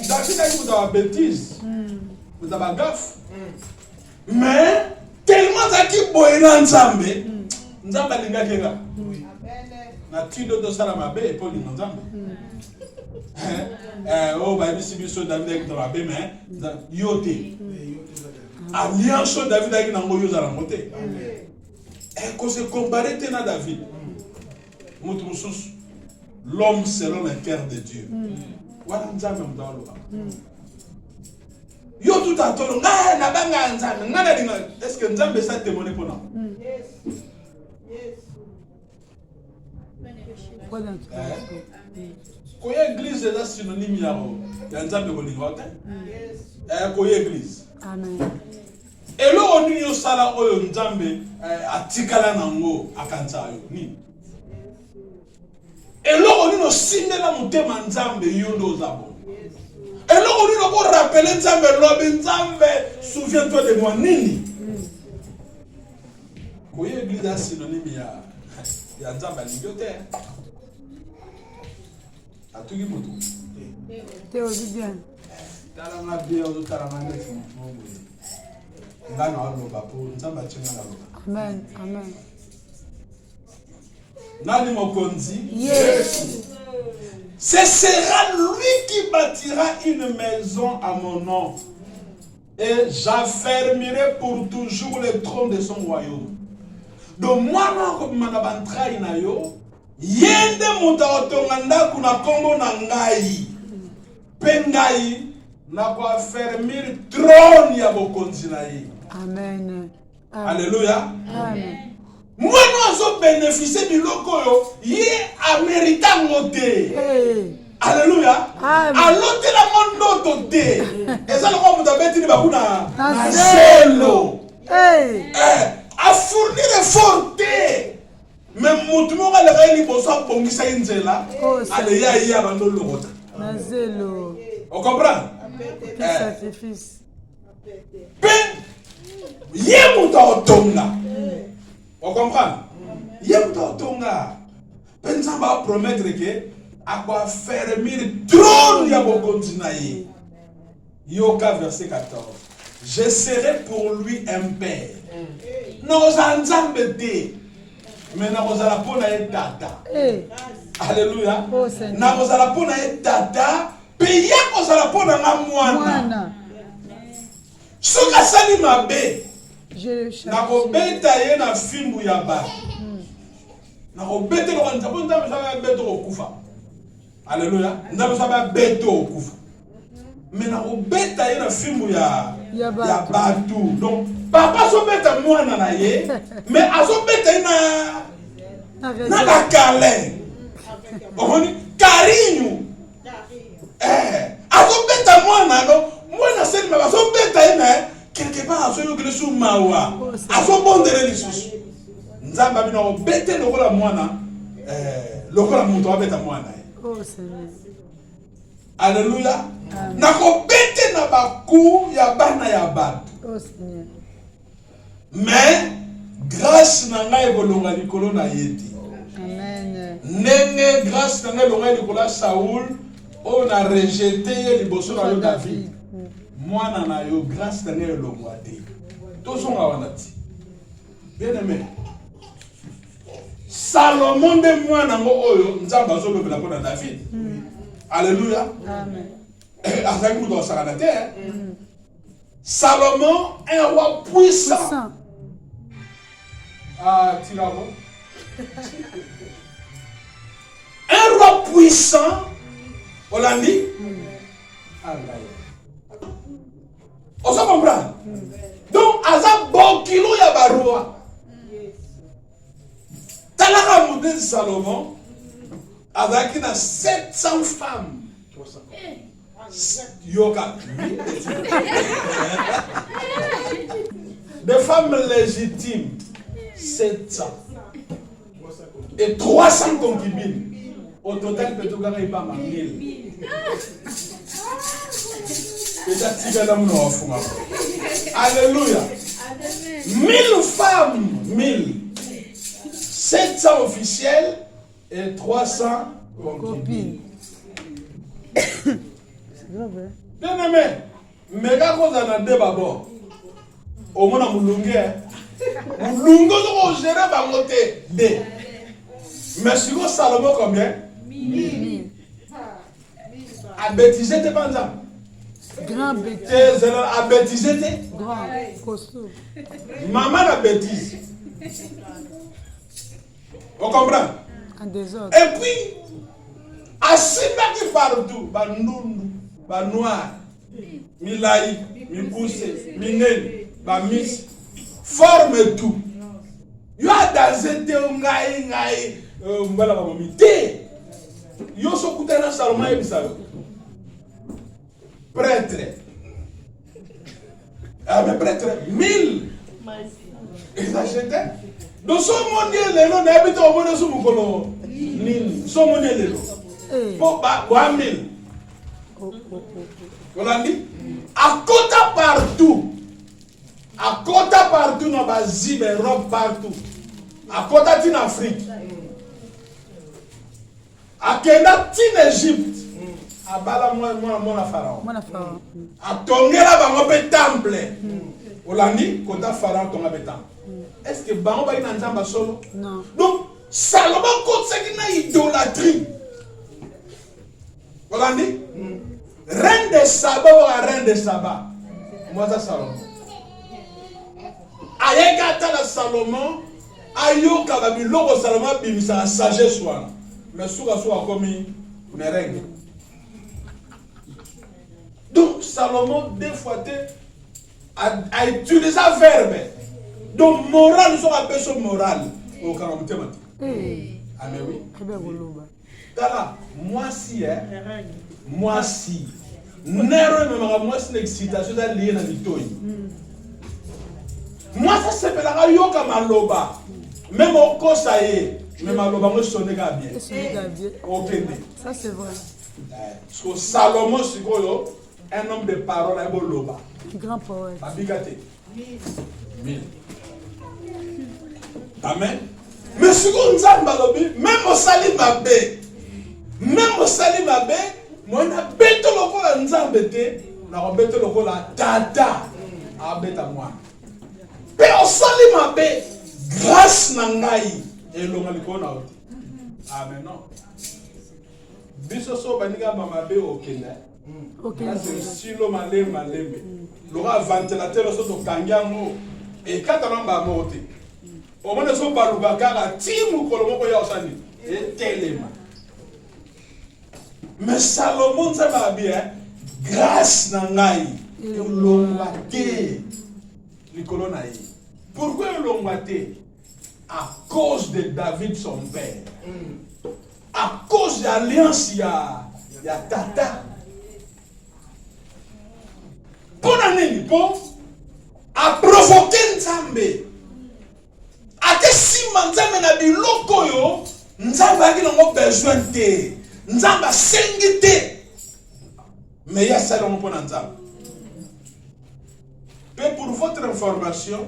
David a dit dans la bêtise. Vous avez gaffe. Mais tellement zaki boyena nzambe. Nzambe linga kenga. Na tido do sala mabe et pour nzambe. Oh, bah, ici, biso David avec dans la baie, mais yoté. Alliance David avec dans Moyo à monter. Et qu'on se compare à David. L'homme selon le cœur de Dieu. Voilà, nous avons dans le yo tout à tour, na banga nzambe, ngana dinga. Est-ce que nzambe ça témoigner pour nous? Pourquoi dans tout Quand l'église est synonyme de Nzambe Kolingote, quand l'église. Amen. Et là, on y a sala oyo Nzambe atikala nango akanza yo ni. Et là, on y a simela mutema Nzambe yondo zabo. Et là, on y a rappeler Nzambe lobi Nzambe, souviens-toi de moi nini. Quand l'église est synonyme de Nzambe Kolingote. Atuki mutu. Théorie bien. Talanga bien ou talanga net mon. Ngana aloba po Nzamba tshina aloba. Amen. Amen. Nani mokonzi? Yes. Ce sera lui qui bâtira une maison à mon nom. Et j'affermirai pour toujours le trône de son royaume. Donc moi comme manabantra inayo yende muta otonga ndaku na kombo na ngai. Pe ngai na ko affermir trône ya bokonzi na ye. Amen. Alléluia. Amen. Moi nous avons bénéficié du loco ye américain moté. Alléluia. Alote la mondo tote. Et ça le roi mutabeti ni bakuna na zelo. A fournir effort. Mais mutumo ka le gaili bosa bongisa inzela. Ale ya ya bando lokota. Na zelo. On comprend? Sacrifice. Yemuta otonga. On comprend? Yemuta otonga. Pensamba va promettre que à quoi faire mille trône ya bokonzi na ye. Yoka verset 14. Je serai pour lui un père. Nos anzambe te. Mais na kozala pona ye tata. Alléluia. Na kozala pona ye tata. Pe ya kozala pona nga mwana. Soka sali mabe. Nakobeta ye na fimbu ya ba. Nakobeta lo kwanza bo nzambe sa beto okufa. Alléluia. Nzambe sa beto okufa. Mais nakobeta ye na fimbu ya batu. Donc papa so beta mwana na ye, mais aso beta ye na la kale. Okoni karinyu. Aso beta mwana no, mwana seli ma aso beta ye na quelque part aso yo kelesu mawa. Aso bondere lisusu. Nzamba bino obete lokola mwana lokola muntu abeta mwana. Oh Seigneur. Alléluia. Nakobete na baku ya bana ya batu. Oh Seigneur. Mais grâce na ngai kolonga likolo na yeti. Amen. Nenge grâce na ngai longa likolo Saoul on a rejeté ye liboso na yo David. Mwana na yo grâce na ngai longa te. Tozonga wana ti. Bien aimé. Salomon de mwana ngo oyo nzamba zo lobela pona David. Alléluia. Amen. Azaki muto osakana te. Salomon, un roi puissant. Ah, Tirabo. Un roi puissant. On l'a dit. On se comprend. Donc, Azab bon kilo ya barua. Talaka Moudin Salomon. Avec 700 femmes. Yoka. Des femmes légitimes. 700. Et 300 concubines. Au total, peut-être qu'il n'y a pas 1000. Alléluia. 1000 femmes. 1000. 700 officiels et 300 concubines. Bien aimé, mais quand on a un débat, au moins on a on gère par côté D. Mais si vous Salomon combien? 1000. À bêtiser t'es pas ça. Grand bêtise. À bêtiser t'es. Grand costaud. Maman a bêtise. On comprend? En désordre. Et puis, à Simaki partout, Bandundu, Banoir, Milaï, Mibousse, Minel, Bamis, forme tout. Il y a dans un théongaï, mbala mamite. Yo so kutana Salomon ebisayo. Prêtre. Ah mais prêtre 1000. Ils achetaient. Donc son mondial les non habite au monde sous mukolo. Nini. Son mondial les non. Pour ba 1000. Voilà dit. À côté partout. À côté partout dans Basie, Europe partout. À côté en Afrique. À Kenya, en Égypte. À Bala, moi, Pharaon. À Tongela, on a un temple. Olani, quand Pharaon, on a un temple. Est-ce que Baron va y avoir un temple solo? Non. Donc, Salomon, quand c'est une idolâtrie. Olani, reine de Saba ou reine de Saba. Moi, c'est Salomon. Ayegata la Salomon, ayoka babiloko Salomon bimisa la sagesse wana. Mais souka souka komi mes règles. Donc Salomon deux fois a utilisé un verbe. Donc moral, nous sommes appelés sur moral. Au calamité mati. Ah mais oui. Tala, moi si moi si. Nero moi si l'excitation est liée à l'itoyi. Moi, ça s'appelle la yoka maloba. Même au kosaye, même maloba, moi, je sonne bien. Ok. Ça, c'est vrai. Parce que Salomon, c'est un homme de parole, un bon loba. Grand poète. Babigate. 1000. Amen. Mais ce qu'on nous a dit, même au Salim Abbé, moi, on a bêté le col à nous embêter, on a bêté le col à Tata, à bêter à moi. Mais au Salim Abbé, grâce nangai, et l'on a le col à amen. Non. Bisoso baniga mamabe au Kenya. Ok. C'est silo malem. L'aura ventilateur au soto kangiamo et kataramba mote. Au moins son balubakara timu kolomoko ya osani et telema. Mais Salomon ça va bien. Grâce nangai, l'ongwate l'icolonaï. Pourquoi l'ongwate? À cause de David son père. À cause de l'alliance, il y a Tata. Pour l'année, à provoquer Nzambe. À que si Nzambe n'a pas lokoyo, Nzambe a besoin de Nzambe a sengité. Mais il y a ça pour Nzambe. Et pour votre information,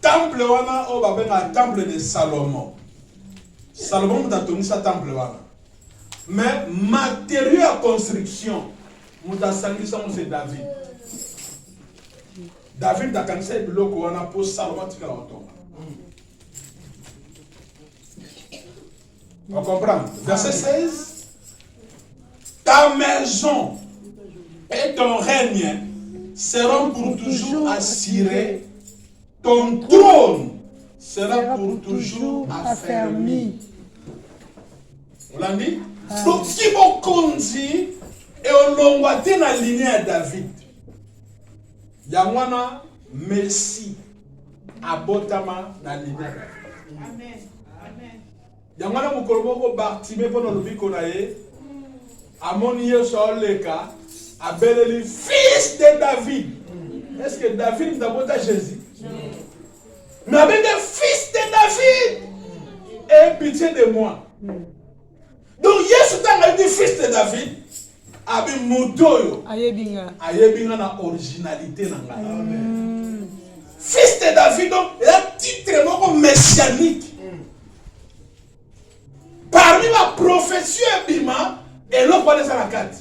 temple wana o babenga temple de Salomon. Salomon a tenu sa temple wana. Mais matériel à construction, muta sangisa c'est David. David a cansé de l'eau qu'on a pour Salomon tika la otomba. On comprend. Verset 16. Ta maison et ton règne seront pour toujours assurés. Ton trône sera pour toujours affermi. Vous l'avez dit? Donc, qui va conduire et on l'a dans la lignée à David. Yamwana, merci. Abotama na lignée. Amen. Yamwana mukolomoko Bartimée pendant le bikonaye. Amoniye Saoleka. Abeleli fils de David. Est-ce que David n'a pas Jésus? Mais avec le fils de David, aie pitié de moi. Donc, Yesu a dit fils de David, avec Moutoyo, ayebinga na originalité. Fils de David, donc, il a un titre messianique. Parmi la prophétie Bima, et l'autre est à la carte.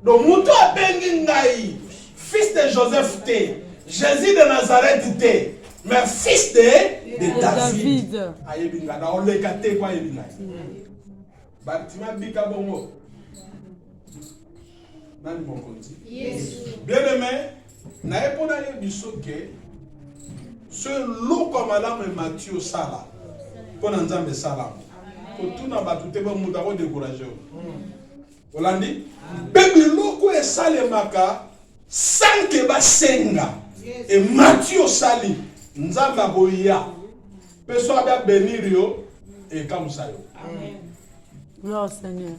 Donc, Mouto a bengingaï, fils de Joseph T, Jésus de Nazareth T. Mais fils de David. Ayebinga, on l'a gâté quoi ayebinga. Bâtiment bika bongo. Nani mon konti. Bien aimé, na epona yebisoke ce loup comme madame Mathieu Sala. Pour Nzambe Sala. Pour tout na batute ba muta ko décourager. Olandi, bébé loko e salemaka sans que ba senga. Et Mathieu Sali Nzamba boya. Peso abia benir yo et comme ça yo. Amen. Gloire au Seigneur.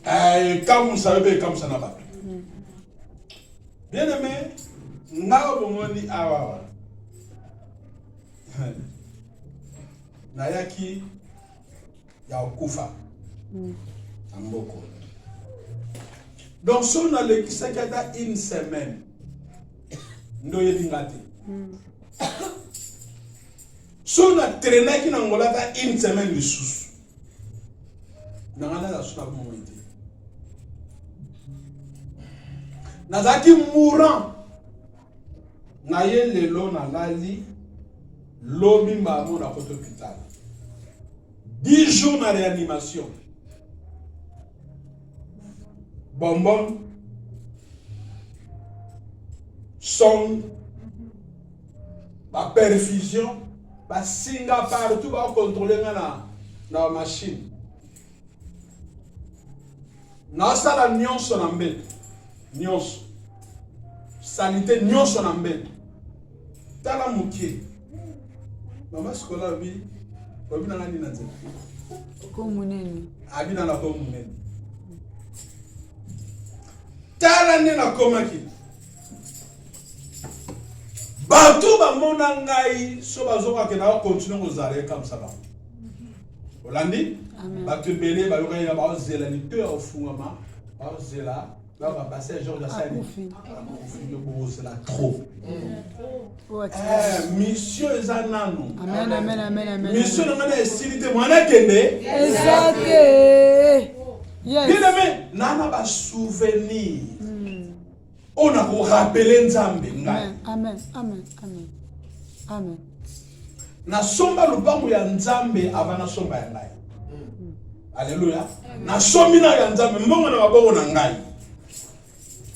Comme vous savez, comme ça n'a pas. Bien aimé, Naobomoni Awawa. Nayaki Yaokufa. Amboko. Donc, si on a une semaine, nous avons si on a traîné qui n'a une semaine de sous, nous avons la moment. Nazaki mourant, naye lelo na lali, lobi mbamo na kote hôpital. 10 jours na réanimation. Bonbon, son, la perfusion, la singa partout, va contrôler la machine. Na sala nyonso na mbeto. Nyonso. Sanité nyonso na mbeto. Tala mukie. Mama skola bi, obi na ngani na nzela. Ko munene. Abi na ko munene. Tala ne na komaki. Bato ba mona ngai so bazoka ke na continuer ngozare comme ça ba. Olandi? Bato belé ba yoka ya ba zela ni te ofungama, ba zela. Là, on va passer un jour de ça. C'est là trop. Mission est un an. Amen, amen, amen, amen. Mission est silité. Moi, on a kende. Exact. Bien aimé, nana va souvenir. On a pour rappeler Nzambe. Amen, amen, amen, amen. Amen. Na somba lupango ya Nzambe avant na somba ya ngai. Alléluia. Na sombi na ya Nzambe mbongo na maboko na ngai.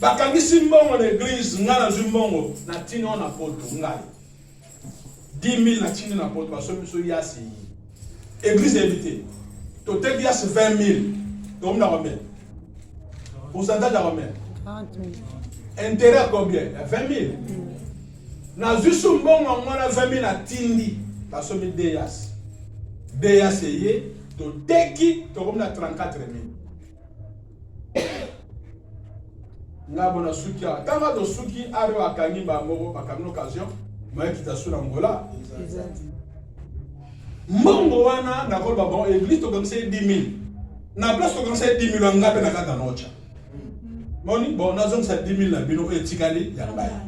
Bakangisi mbongo na église nga na zumbongo na tino na poto ngai 10 000 na tino na poto basomi so yasi église évité to te yasi 20 000 to mna combien pourcentage à combien 40 000 intérêt à combien 20 000 na zusu mbongo ngona 20 000 na tindi basomi de yasi ye to teki to mna 34 000 Ngabona suki kama do suki ari wakangi bango bakamino occasion mais qui t'a sur Angola mbongo wana na ko bon église to comme c'est 10 000 na place to comme c'est 10 000 ngape na kata nocha moni bon na zone c'est 10 000 na bino etikali ya mbaya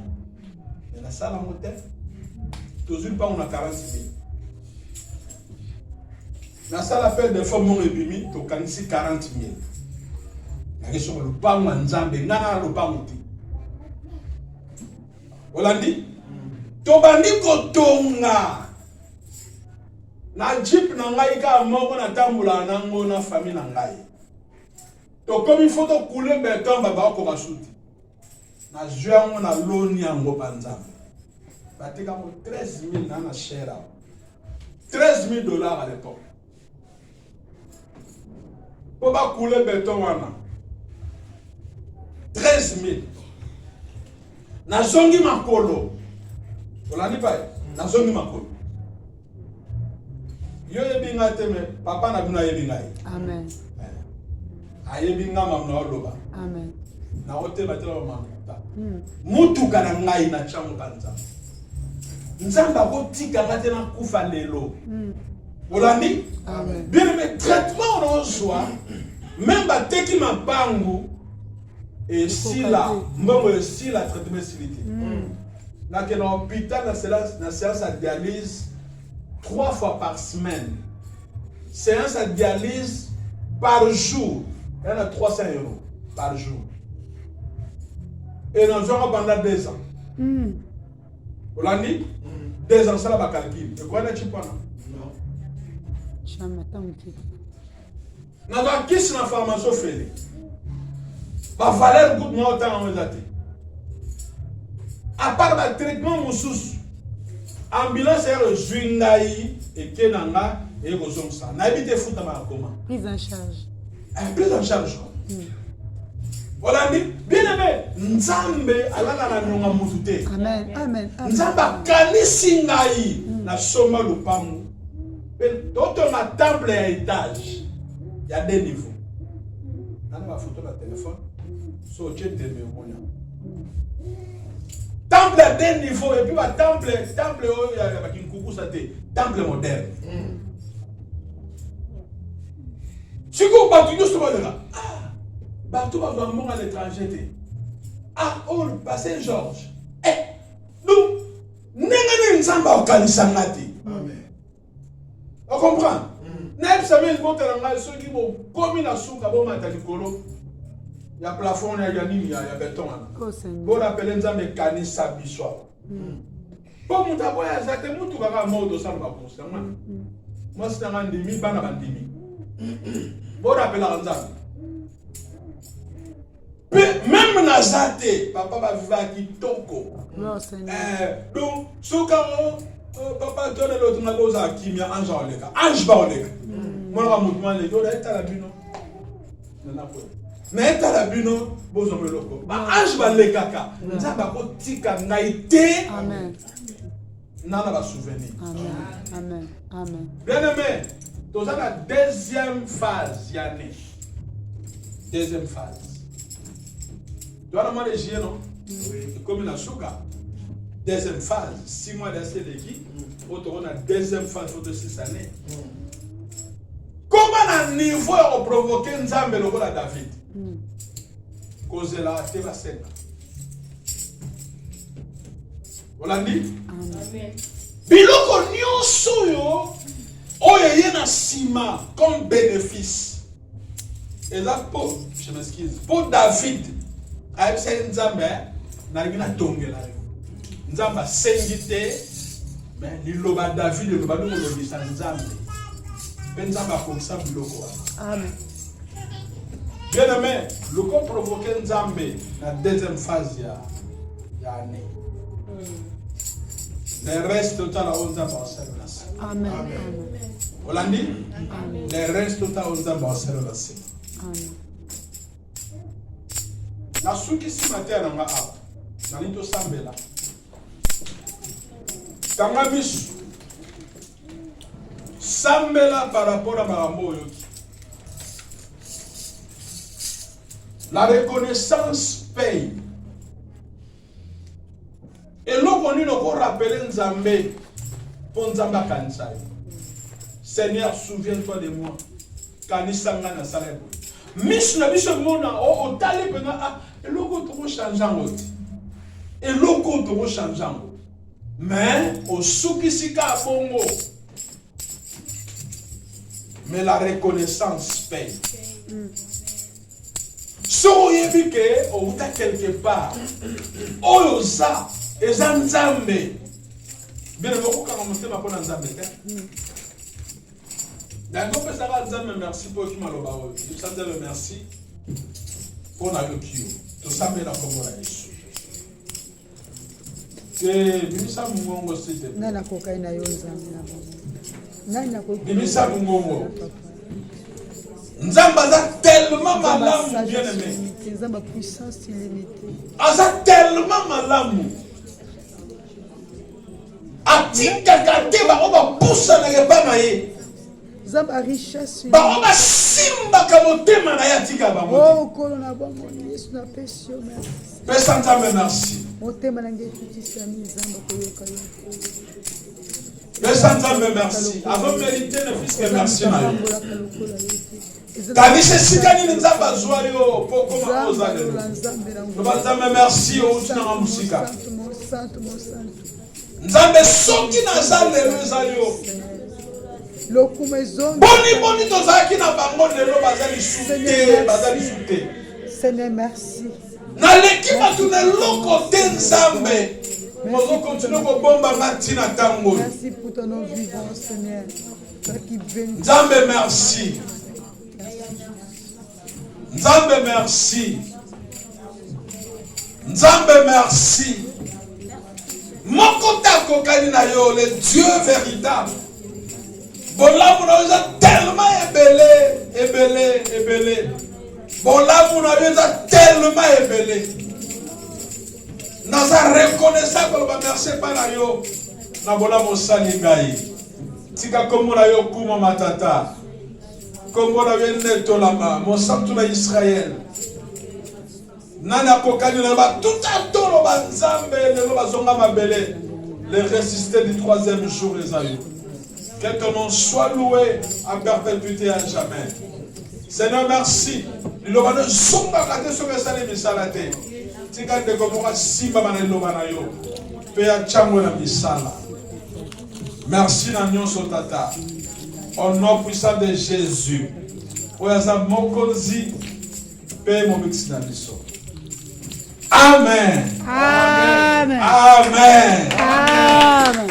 na sala motel toujours pas on a 40 000 na sala appel de forme mon ebimi to kanisi 40 000 Agisho lupango Nzambe ngana lupango ti. Olandi tobandi kotonga na jeep na ngai ka moko na tambula na ngo na famille na ngai. To komi photo couler beton baba ko masuti. Na juango na loni yango panzambe. Batika mo 13 000 na share. $13 000 à l'époque. Pour ba couler beton wana. 13 000. Nazongi makolo. Olandi pa. Nazongi makolo. Yo yebinga teme papa na bina yebinga. Amen. Ayebinga mamna oloba. Amen. Na hotel batela mamuta. Mutu kana ngai na chango kanza. Nzamba ko tika batela kufa lelo. Olandi? Amen. Bien mais traitement on reçoit même bateki mabangu. Et si la mbongo si la traitement silité na que dans l'hôpital na séance à dialyse 3 fois par semaine, séance à dialyse par jour, il y en a 300 € par jour et nous avons pendant 2 ans. Vous l'avez dit 2 ans, ça là va calculer. Et quoi n'est-ce pas? Non. Nous avons qui sur la formation fait. La valeur coûte moins autant en réalité. À part le traitement moussous, ambulance est le juingaï et kenanga et gozongsa. N'habite fouta ma comment? Prise en charge. Prise en charge. Voilà, bien aimé, Nzambe alala na nyonga mutute. Amen, amen. Nzambe kanisi ngai na soma lupangu. Toto na temple à étage. Il y a 2 niveaux. ma photo na téléphone. So tu te mets au moyen. Temple à deux niveaux et puis ma temple oh il y a qui coucou ça temple moderne. Si vous partez de ce moment-là, bateau va vraiment à l'étranger. Ah, oh, le Saint-Georges. Nous, nous sommes au Kalisangati. On comprend? Nous sommes ceux qui vont comme une souka, bon matalikolo. Il y a plafond, il y a nini, il y a béton. Pour appeler nous sommes Kanisa Bissois. Pour nous avoir acheté, nous tout va mort de ça, moi c'est un demi, ban à demi. Pour appeler même Nazate, papa va vivre à Kitoko. Donc, papa donne l'autre chose à qui m'a ange en l'état. Ange va en l'état. Moi, je vais me dire, est à la bino. Mais est à la bino, vous avez le loco. Ange va l'état. Nous avons dit qu'on a été. Amen. Nous avons souvenir. Amen. Amen. Bien aimé, nous avons la deuxième phase, Yanné. Deuxième phase. Tu as demandé les non? Oui. Comme la souka. Deuxième phase, 6 mois d'essai l'équipe. On a deuxième phase de 6 années. Comment un niveau a provoqué Nzambe le rôle à David? Cause la teva senga. On l'a dit? Amen. Biloko nyonso yo oyo yena sima comme bénéfice. Et là pour, je m'excuse, pour David. Aïe, c'est Nzambe, n'a tongela yo. Nzamba sengite, mais liloba David, liloba nous le dit ça Nzambe. Ben Nzamba comme ça biloko. Amen. Bien aimé, le corps provoqué Nzambe la deuxième phase ya année. Le reste total à Nzamba en service. Amen. Hollandi, le reste total à Nzamba en service. Amen. Na suki si matin nga ap na lito sambela kanga bisu sambela par rapport à marambo yoki la reconnaissance paye et l'on nous ko rappeler Nzambe pour Nzamba kanisa Seigneur souviens-toi de moi kanisa nga na salebo Miss na biso mona o tali pena et logo to changeant et logo to changeant mais au soukisika bongo mais la reconnaissance paye so yebike o uta quelque part o yosa ezanzambe bien beaucoup quand on m'a pas nzambe d'accord, ça va dire merci pour qui m'a l'obaro. Je sais dire merci pour la yokio. Tout ça mais la comme la Yesu. Que bimisa mungongo c'était. Nana kokaina yonza na. Nana kokaina. Bimisa mungongo. Nzamba za tellement malamu bien aimé. Nzamba puissance illimitée. Aza tellement malamu. Atika kateba oba poussa na yeba ye. Zamba richesse. Ba oba simba kamotema na yatika ba mo. Oh kolona ba mo Yesu na pesio merci. Pesa Nzambe merci. Motema na ngekutisa mi Zamba koyoka yo. Pesa Nzambe merci. Avant mériter ne fils que merci na yo. Kanise sikani Nzamba zwa yo pokoma ozale. Nzambe merci o utina musika. Nzambe soki na zale ezali yo. Boni tozaki na bango lelo bazali sute. Seigneur merci. Na l'équipe tu ne loko te Nzambe. Mozo continue ko bomba matina tango. Merci pour ton nom vivant Seigneur. Toi qui bénis. Nzambe merci. Nzambe merci. Nzambe merci. Mokota kokali na yo le Dieu véritable. Bon là vous avez tellement ébélé. Bon là vous avez tellement ébélé. Nous avons reconnaissant que le merci par la yo. Na bola mo salingai. Tika komo na yo kuma matata. Congo na vene tolama, mon santo na Israël. Nana kokani na ba tout à tolo banzambe le bazonga mabele. Les ressuscités du troisième jour les amis. Que ton nom soit loué à perpétuité à jamais. Seigneur merci. Lilobano songa kate sobe sale misalate. Tika de komora simba mana lobana yo. Pe a chamwe na misala. Merci na nyonso tata. Au nom puissant de Jésus. Oyaza mokonzi pe mo mixina biso. Amen. Amen. Amen. Amen.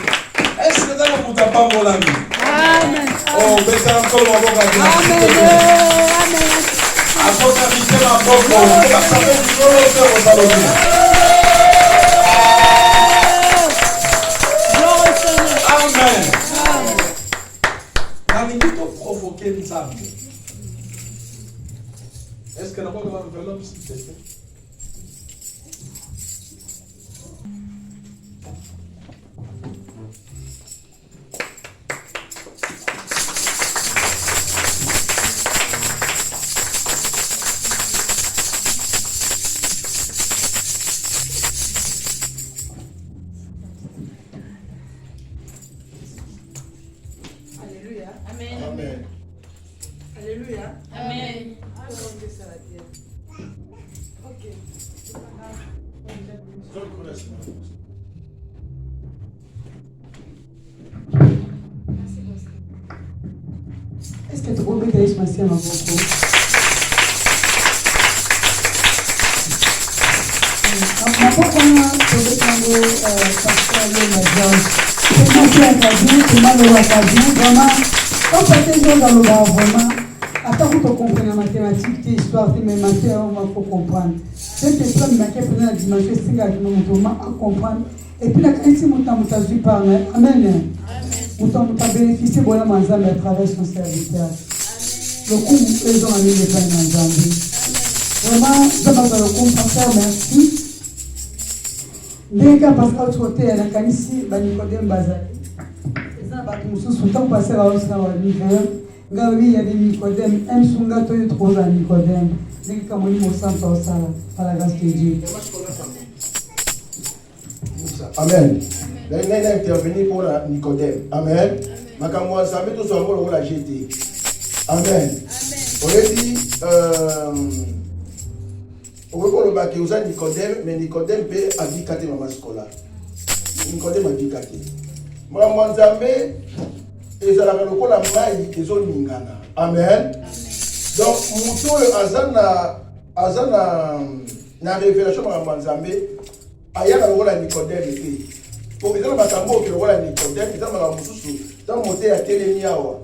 Est-ce que tu as pas mon ami? Amen. Oh, mais c'est encore mon bon ami. Amen. À votre invité, ma pauvre, vous savez que nous le faisons aux Salomé. Amen. Amen. Provoquer une âme. Est-ce que nous avons un enveloppe, s'il te plaît? Amen. Alléluia. Amen. Ok. Est-ce que tu peux mettre les mains sur ma bouche? Ma bouche, vraiment, attends que tu comprennes la mathématique, l'histoire, mais matière, on va comprendre. C'est que ça, mais qui est la dimension, c'est que nous à comprendre. Et puis, la qualité, nous t'as par Amen. Nous t'as bénéficié de la manzambe à travers son serviteur. Le coup, ils ont amené les pains manzambe. Vraiment, je vais le comprendre, merci. Dès que parce qu'à l'autre côté, il y a un canissi, Nicodème Bazali. Tant passé à l'hiver, il y a des Nicodème, un sungato et trois à Nicodème. Dès que comme on s'en passe par la grâce de Dieu. Amen. Là, il a intervenu pour Nicodème. Amen. Ma camouflage, ça met tout sur le rôle la GT. Amen. On a dit, on va voir le bac qui usa Nicodème, mais Nicodème peut habiter dans ma scola. Nicodème habite. Moi, Nzambe, et ça la lokola mai ezolingana. Amen. Donc, muto azana na révélation de Nzambe, aya na lokola Nicodème te. Pour que ça makambo que lokola Nicodème, ça mala mususu, ça monter à telemiawa.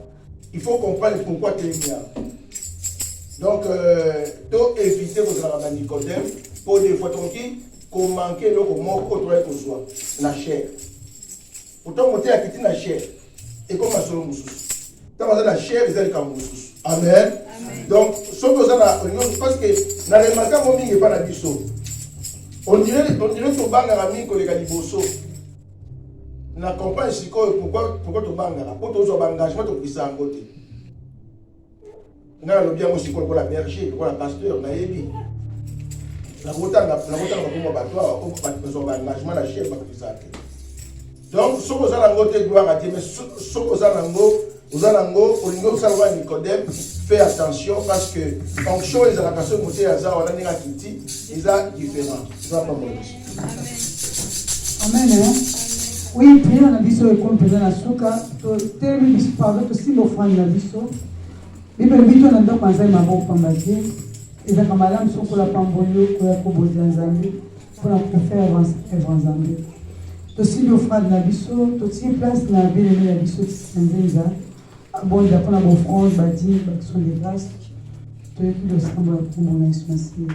Il faut comprendre pourquoi telemiawa. Donc, to éviter que ça Nicodème pour des fois qu'on manquait le mot qu'on doit que soit la chair. Pourtant, monter à quitter la chair. Et comme à solo moussous. Tant que la chair, ils ont comme moussous. Amen. Donc, ce que ça a, parce que dans les magasins, on n'est pas la biseau. On dirait que tu bangs à mi que les galiboso. Na comprend si pourquoi tu bangs là. Pour tous les engagement, tu dis ça en côté. Na le bien aussi pour la berger, pour la pasteur, na yebi. La route va comme bateau, on va engagement la chair, pas que ça. Donc, ce que vous avez gloire à Dieu, mais ce que vous avez au Nicodème, fais attention parce que fonction et la personne qui est à Kiti, ils sont différents. Amen. Oui, priez dans la vie sur le compte de la souka, termine par votre signe offrande la vie sur. Bible bitu na ndo kwanza maboko pambaje. Eza kama la msoko la pamboyo kwa kubozi nzambi pour faire avancer nzambi. Aussi l'offrande na biso, tout y place na bien na biso tsenzenza. Bon il apprend la offrande, badi, son des grâces. Tout est plus de semble pour mon inspiration.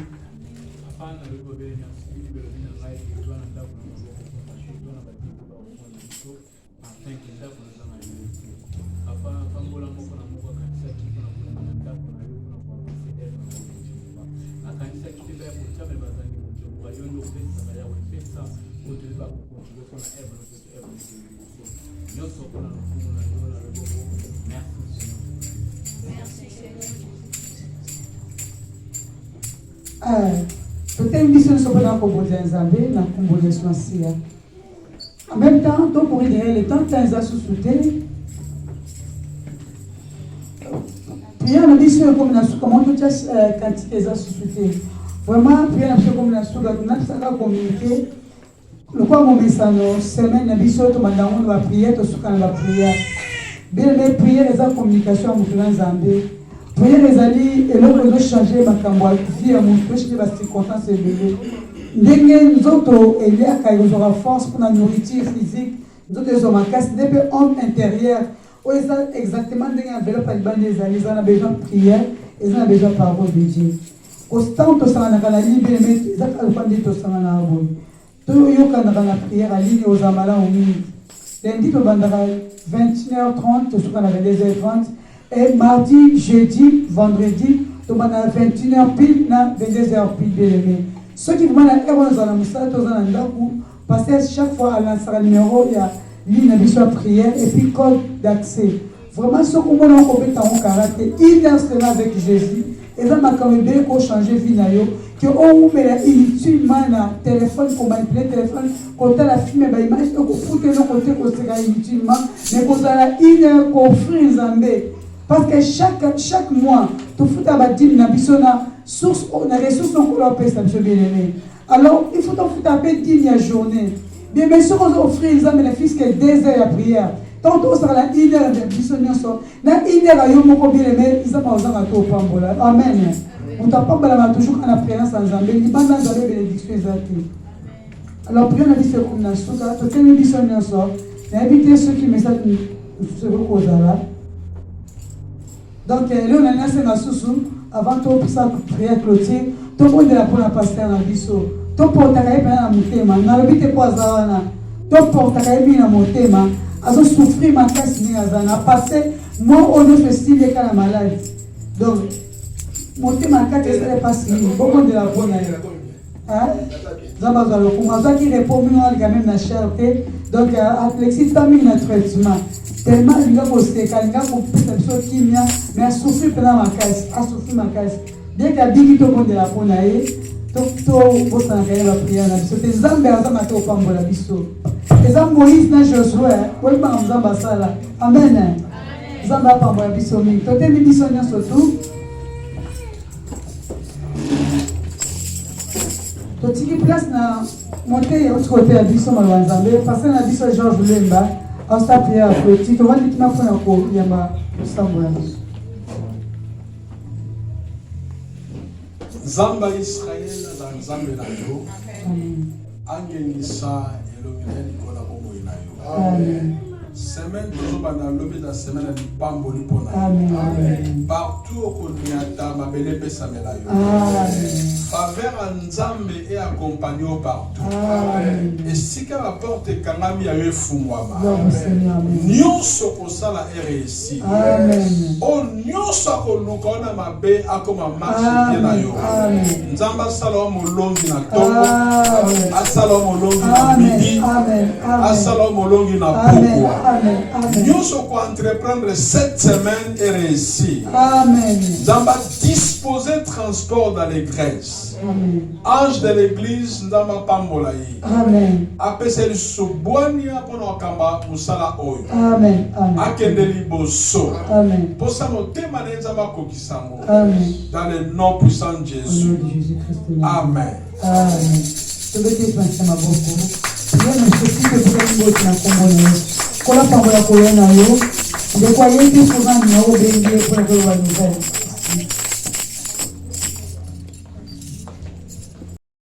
Peut-être que nous sommes dans le Zambé, dans le Congo de Soisia. En même temps, donc pour dire le temps que tu as sous-souté, puis on a dit comment tu as quantité de sous-souté. Vraiment, puis on a dit comme la sous-souté, on a communiqué. Le quoi mon message, semaine, on a dit que on va prier, on va prier. Bien, mais prier les communications en Zambé. Priez les alliés et l'autre doit changer ma camboire. Vie à mon frère, je vais rester content, c'est bébé. Nous autres, il y a nous aura force pour la nourriture physique. Nous autres, nous avons un casse depuis homme intérieur. Exactement, nous avons des alliés, ils ont besoin de prière, ils ont besoin de parole de Dieu. Constant, tu as la libre, ils ont besoin de la bonne. Tu as la prière à ligne aux amalans au milieu. Lundi, tu as 21h30, tu as 22h30. Et mardi, jeudi, vendredi, tu as 21h pile, 22h pile, bien aimé. Ceux qui vont à la parce que chaque fois à l'instant numéro, il y a ligne de prière et puis code d'accès. Vraiment, ceux qui vont en caractère, ils sont avec Jésus. Et ça m'a quand même bien changé vie. Que on met inutilement le téléphone, pour manipuler le téléphone, quand la fille met l'image, on fout le côté qu'on se inutilement, mais qu'on a une offrir Zambé. Parce que chaque mois, tu fous ta bâtine, source, on a ressources qu'on leur paye, ça me bien aimé. Alors, il faut t'en foutre un peu 10 la journée. Bien, mais si on offre les bénéfices que 2 heures de prière, tantôt ça va 1 heure de bisogno, dans 1 heure à Yomoko bien aimé, ils ont besoin de tout au Pambola. Amen. On t'a pas toujours en apparence en Zambie, il n'y a pas de bénédiction exacte. Alors, prions la vie, c'est comme dans ce cas, tu as une bisogno, et éviter ceux qui me savent se reposer là. Donc, là, on a lancé ma sous avant de faire prière clôture. Tout le monde est là pour la pasteur dans le biseau. Tout le monde est là pour la thème. Dans le but de quoi ça? Tout le monde est là pour la thème. À souffrir ma casse, à passer, moi, on a fait style de la maladie. Donc, mon thème à 4 est pas si beaucoup de la bonne année. Zambazalo, pour moi, qui répond, nous, on a quand même la charité. Donc, Alexis, tu as mis un traitement. Tellement il y a des qui mais à souffrir pendant ma caisse, à souffrir ma caisse. Bien qu'il y a des gens qui de la bonne année, tout le monde va prier à la biseau. Les Zambé à Zamato Pambo la biseau. Les Zambé Moïse n'a Josué, pour le temps Zamba Sala. Amen. Zamba Pambo la biseau. Tout est mis surtout. Tout ce qui place na monter au côté à biseau malwan Zambé, passer na biseau Georges Lemba. On s'est prié à petit, on va dire qu'il m'a fait un coup, il y a ma Zamba Israël dans Zambé Nayo, Angenisa et l'Omine Nicolas Bomo Inayo. Semaine toujours pendant l'objet de la semaine du Pamboli Pona. Partout au Konyata, ma belle Pessamelayo. Faveur en Zambé et accompagné partout. Et si qu'à la porte Kangami a eu Fumwama. Nyonso Kosala RSI. Oh, Nyonso Konukona Mabe Akoma Marche Nayo. Nzamba Salom Olongi na Tongo. Asalom Olongi na Midi. Asalom Olongi na Pokwa. Nous sommes entreprendre cette semaine et réussir. Amen. Zamba disposer transport dans les Grèces. Ange de l'église, Zamba Pambolaï. Amen. Apesel Soboania pour nos kamba Musala Oyo. Amen. Amen. Akendeli Bosso. Amen. Pour ça, nous témoignons Zamba Kokisango. Amen. Dans le nom puissant de Jésus. Au nom de Jésus-Christ. Amen. Amen. Je vais te faire ma beaucoup. Je nécessite que vous ayez un combo. Kola Pambola Koyana yo, de quoi il y a des gens qui ont oublié pour la nouvelle.